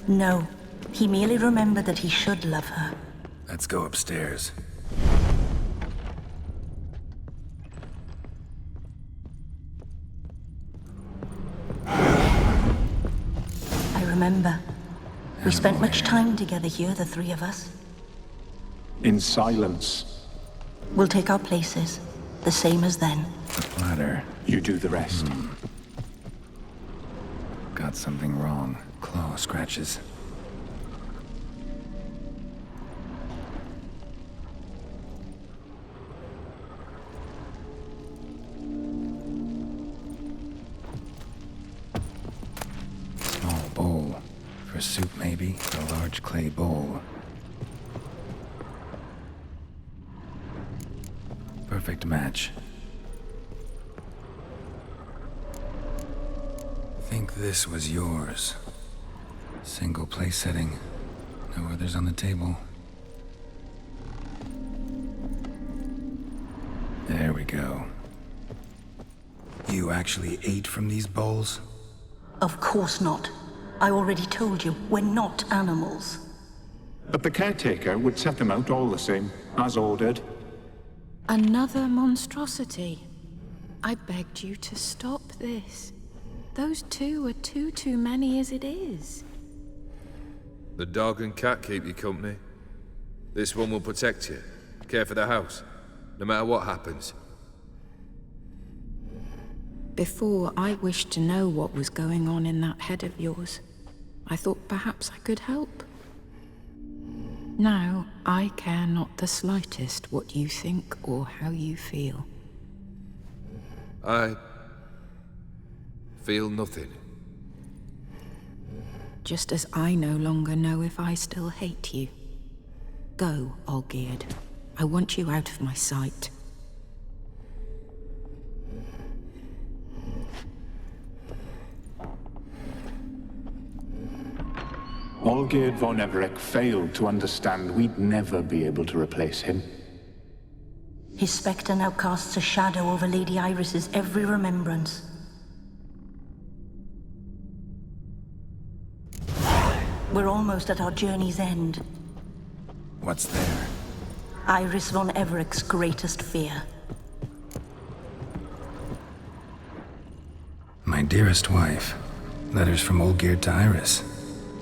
No, he merely remembered that he should love her. Let's go upstairs. I remember. We spent much time together here, the three of us. In silence. We'll take our places, the same as then. The platter. You do the rest. Got something wrong. Claw scratches. Small bowl. For soup, maybe? A large clay bowl. Perfect match. Think this was yours. Single place setting. No others on the table. There we go. You actually ate from these bowls? Of course not. I already told you, we're not animals. But the caretaker would set them out all the same, as ordered. Another monstrosity. I begged you to stop this. Those two are too many as it is. The dog and cat keep you company. This one will protect you, care for the house, no matter what happens. Before, I wished to know what was going on in that head of yours. I thought perhaps I could help. Now, I care not the slightest what you think or how you feel. I feel nothing. Just as I no longer know if I still hate you. Go, Olgeird. I want you out of my sight. Olgeird von Everec failed to understand we'd never be able to replace him. His spectre now casts a shadow over Lady Iris's every remembrance. We're almost at our journey's end. What's there? Iris von Everec's greatest fear. My dearest wife. Letters from Olgeird to Iris.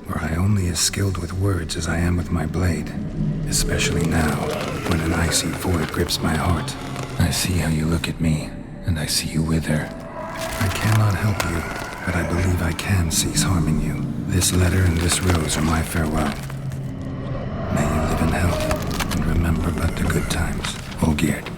Were I only as skilled with words as I am with my blade. Especially now, when an icy void grips my heart. I see how you look at me, and I see you wither. I cannot help you, but I believe I can cease harming you. This letter and this rose are my farewell. May you live in health, and remember but the good times. Olgeird.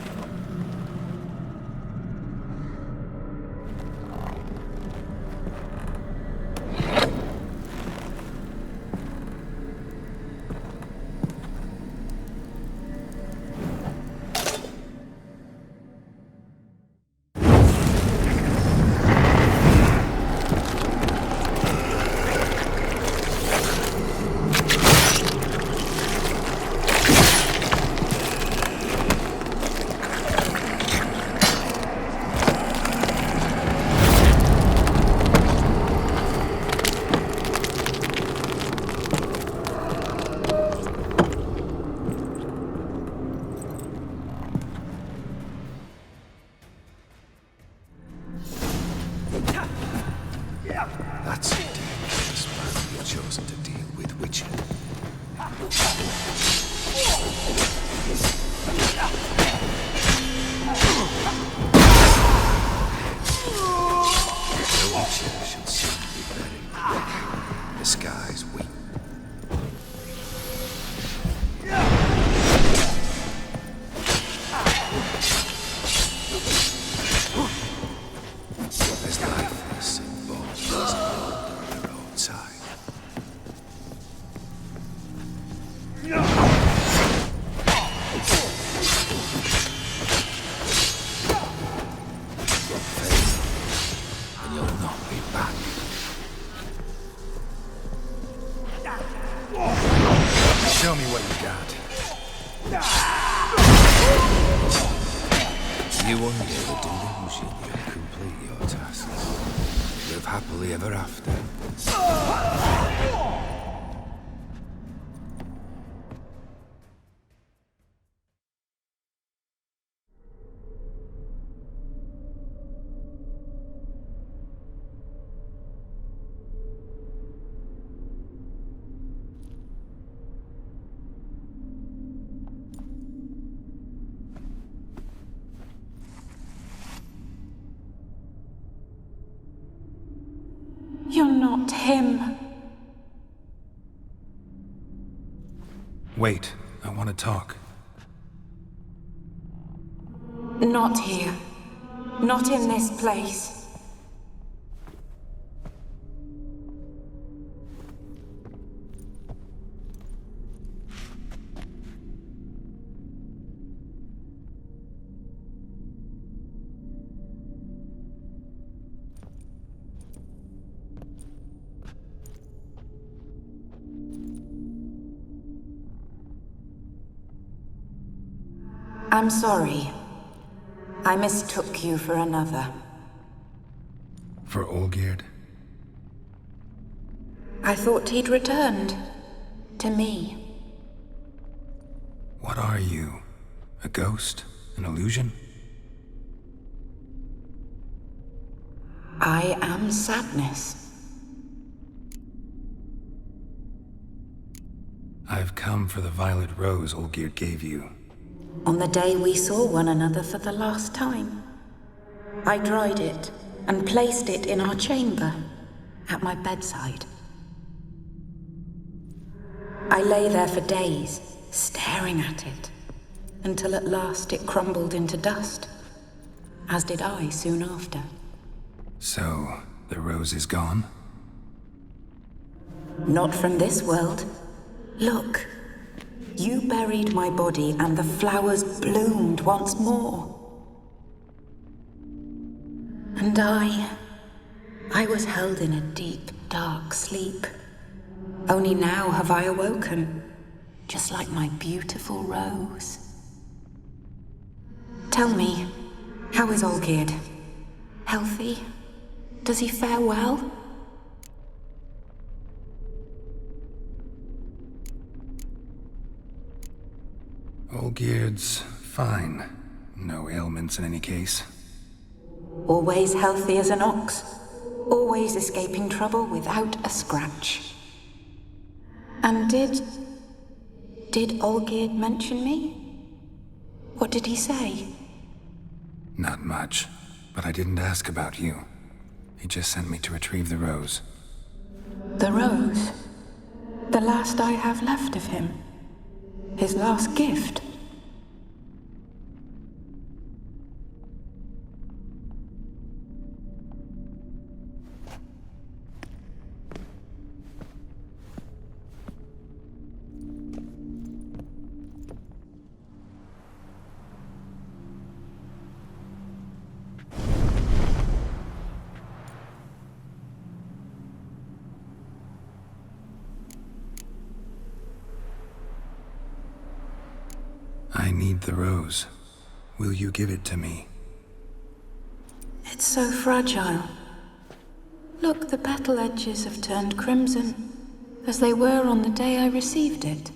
That's a dangerous man you've chosen to deal with, Witcher. The Witcher should soon be buried. The skies weep. There's lifeless and bones on the roadside. Fail, and you'll not be back. Show me what you got. You under the delusion you'll complete your tasks. Live happily ever after. You're not him. Wait, I want to talk. Not here. Not in this place. I'm sorry. I mistook you for another. For Olgeird? I thought he'd returned. To me. What are you? A ghost? An illusion? I am sadness. I've come for the violet rose Olgeird gave you. On the day we saw one another for the last time, I dried it and placed it in our chamber, at my bedside. I lay there for days, staring at it, until at last it crumbled into dust, as did I soon after. So, the rose is gone? Not from this world. Look. You buried my body and the flowers bloomed once more. And I was held in a deep, dark sleep. Only now have I awoken, just like my beautiful rose. Tell me, how is Olgeird? Healthy? Does he fare well? Olgeird's fine. No ailments in any case. Always healthy as an ox. Always escaping trouble without a scratch. And did Did Olgeird mention me? What did he say? Not much, but I didn't ask about you. He just sent me to retrieve the rose. The rose? The last I have left of him? His last gift? I need the rose. Will you give it to me? It's so fragile. Look, the petal edges have turned crimson, as they were on the day I received it.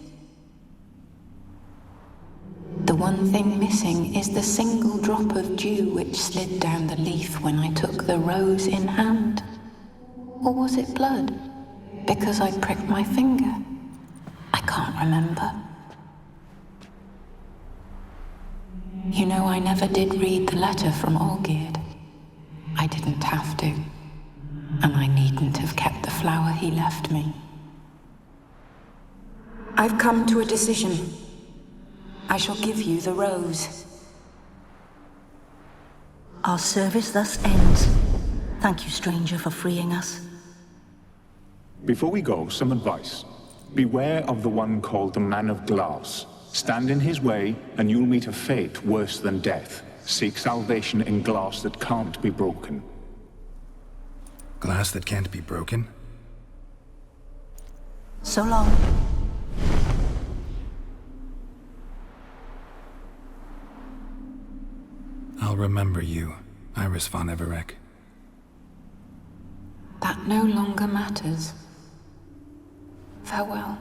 The one thing missing is the single drop of dew which slid down the leaf when I took the rose in hand. Or was it blood? Because I pricked my finger? I can't remember. You know, I never did read the letter from Olgeird. I didn't have to. And I needn't have kept the flower he left me. I've come to a decision. I shall give you the rose. Our service thus ends. Thank you, stranger, for freeing us. Before we go, some advice. Beware of the one called the Man of Glass. Stand in his way, and you'll meet a fate worse than death. Seek salvation in glass that can't be broken. Glass that can't be broken? So long. I'll remember you, Iris von Everec. That no longer matters. Farewell.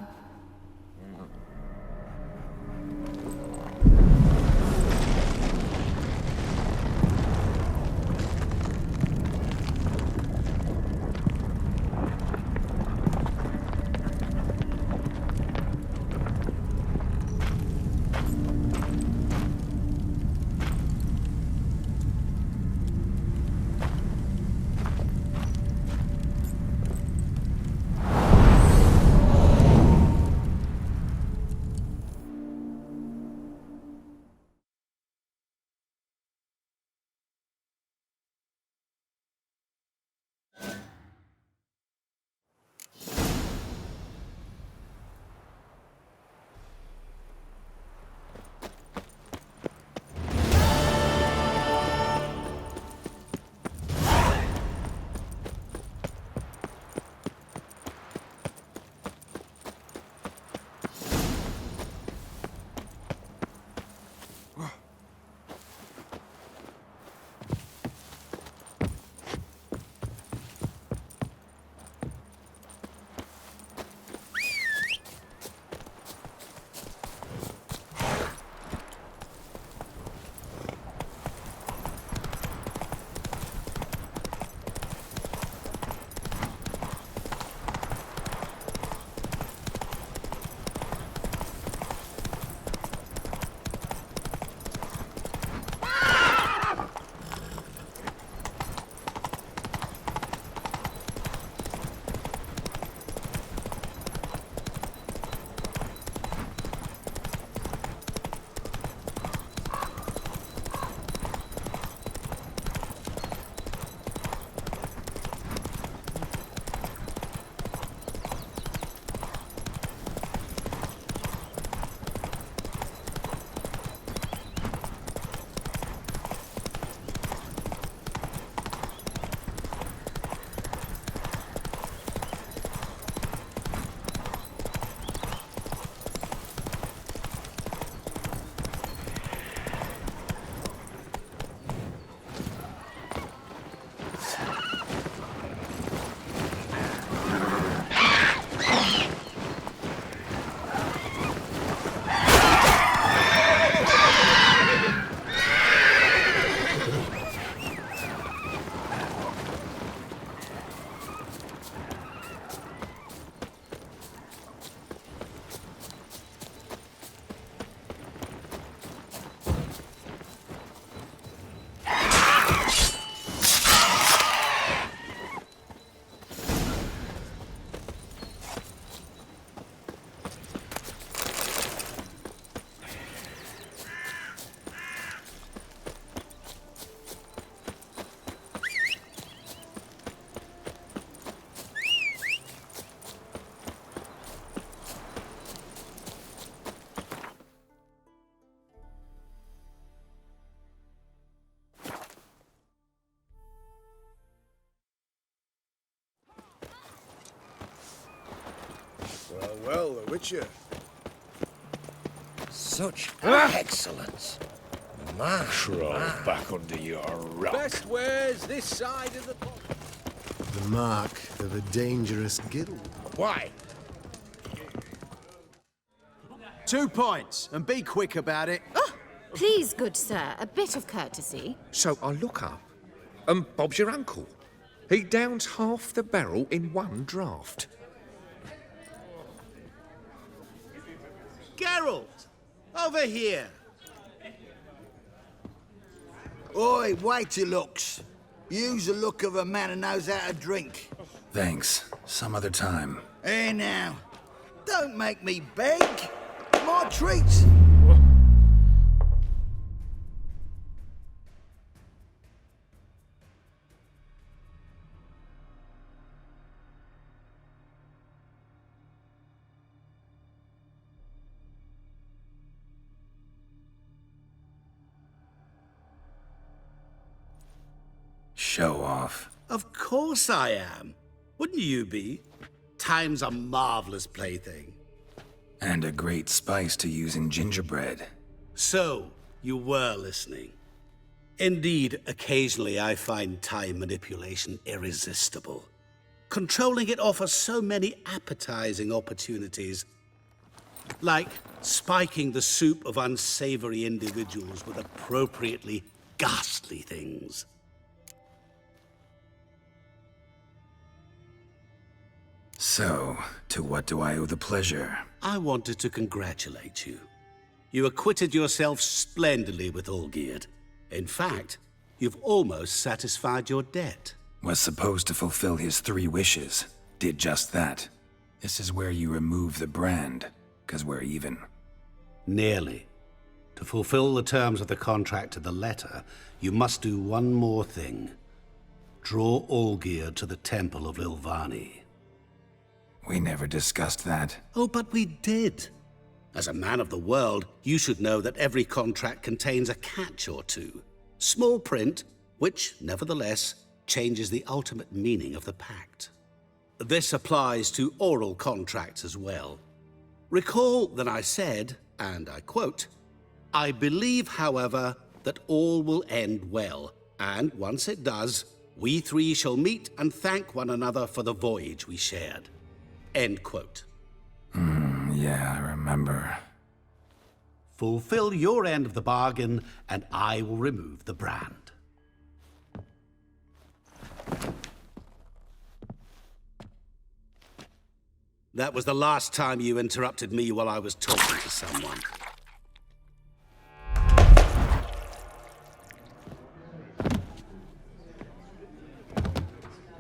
Well, the Witcher. Such excellence. My, Crawl my. back under your rock. Best wares this side of the pond. The mark of a dangerous guild. Why? 2 points, and be quick about it. Oh, please, good sir, a bit of courtesy. So I look up, and Bob's your uncle. He downs half the barrel in one draught. Geralt! Over here! Oi, wait your looks. Use the look of a man who knows how to drink. Thanks. Some other time. Here now. Don't make me beg. My treats. Show off. Of course I am. Wouldn't you be? Time's a marvelous plaything. And a great spice to use in gingerbread. So, you were listening. Indeed, occasionally I find time manipulation irresistible. Controlling it offers so many appetizing opportunities. Like spiking the soup of unsavory individuals with appropriately ghastly things. So, to what do I owe the pleasure? I wanted to congratulate you. You acquitted yourself splendidly with Olgeird. In fact, you've almost satisfied your debt. Was supposed to fulfill his 3 wishes. Did just that. This is where you remove the brand, 'cause we're even. Nearly. To fulfill the terms of the contract to the letter, you must do one more thing. Draw Olgeird to the Temple of Lilvani. We never discussed that. Oh, but we did. As a man of the world, you should know that every contract contains a catch or two. Small print, which, nevertheless, changes the ultimate meaning of the pact. This applies to oral contracts as well. Recall that I said, and I quote, "I believe, however, that all will end well, and once it does, we 3 shall meet and thank one another for the voyage we shared." End quote. Yeah, I remember. Fulfill your end of the bargain, and I will remove the brand. That was the last time you interrupted me while I was talking to someone.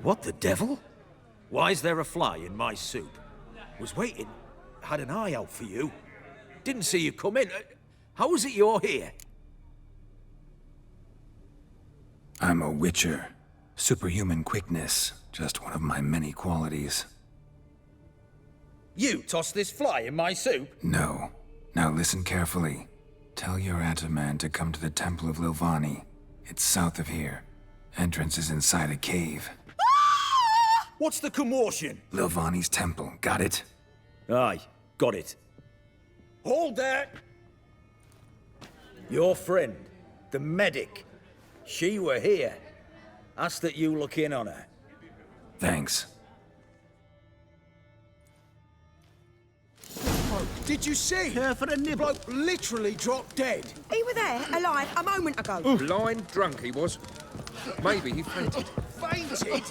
What the devil? Why is there a fly in my soup? Was waiting. Had an eye out for you. Didn't see you come in. How is it you're here? I'm a witcher. Superhuman quickness. Just one of my many qualities. You tossed this fly in my soup? No. Now listen carefully. Tell your Ataman to come to the Temple of Lilvani. It's south of here. Entrance is inside a cave. What's the commotion? Lilvani's temple. Got it? Aye, got it. Hold that! Your friend, the medic. She were here. Ask that you look in on her. Thanks. Did you see? Care for a nibble? Bloke literally dropped dead. He were there, alive, a moment ago. Blind drunk he was. Maybe he fainted. Fainted?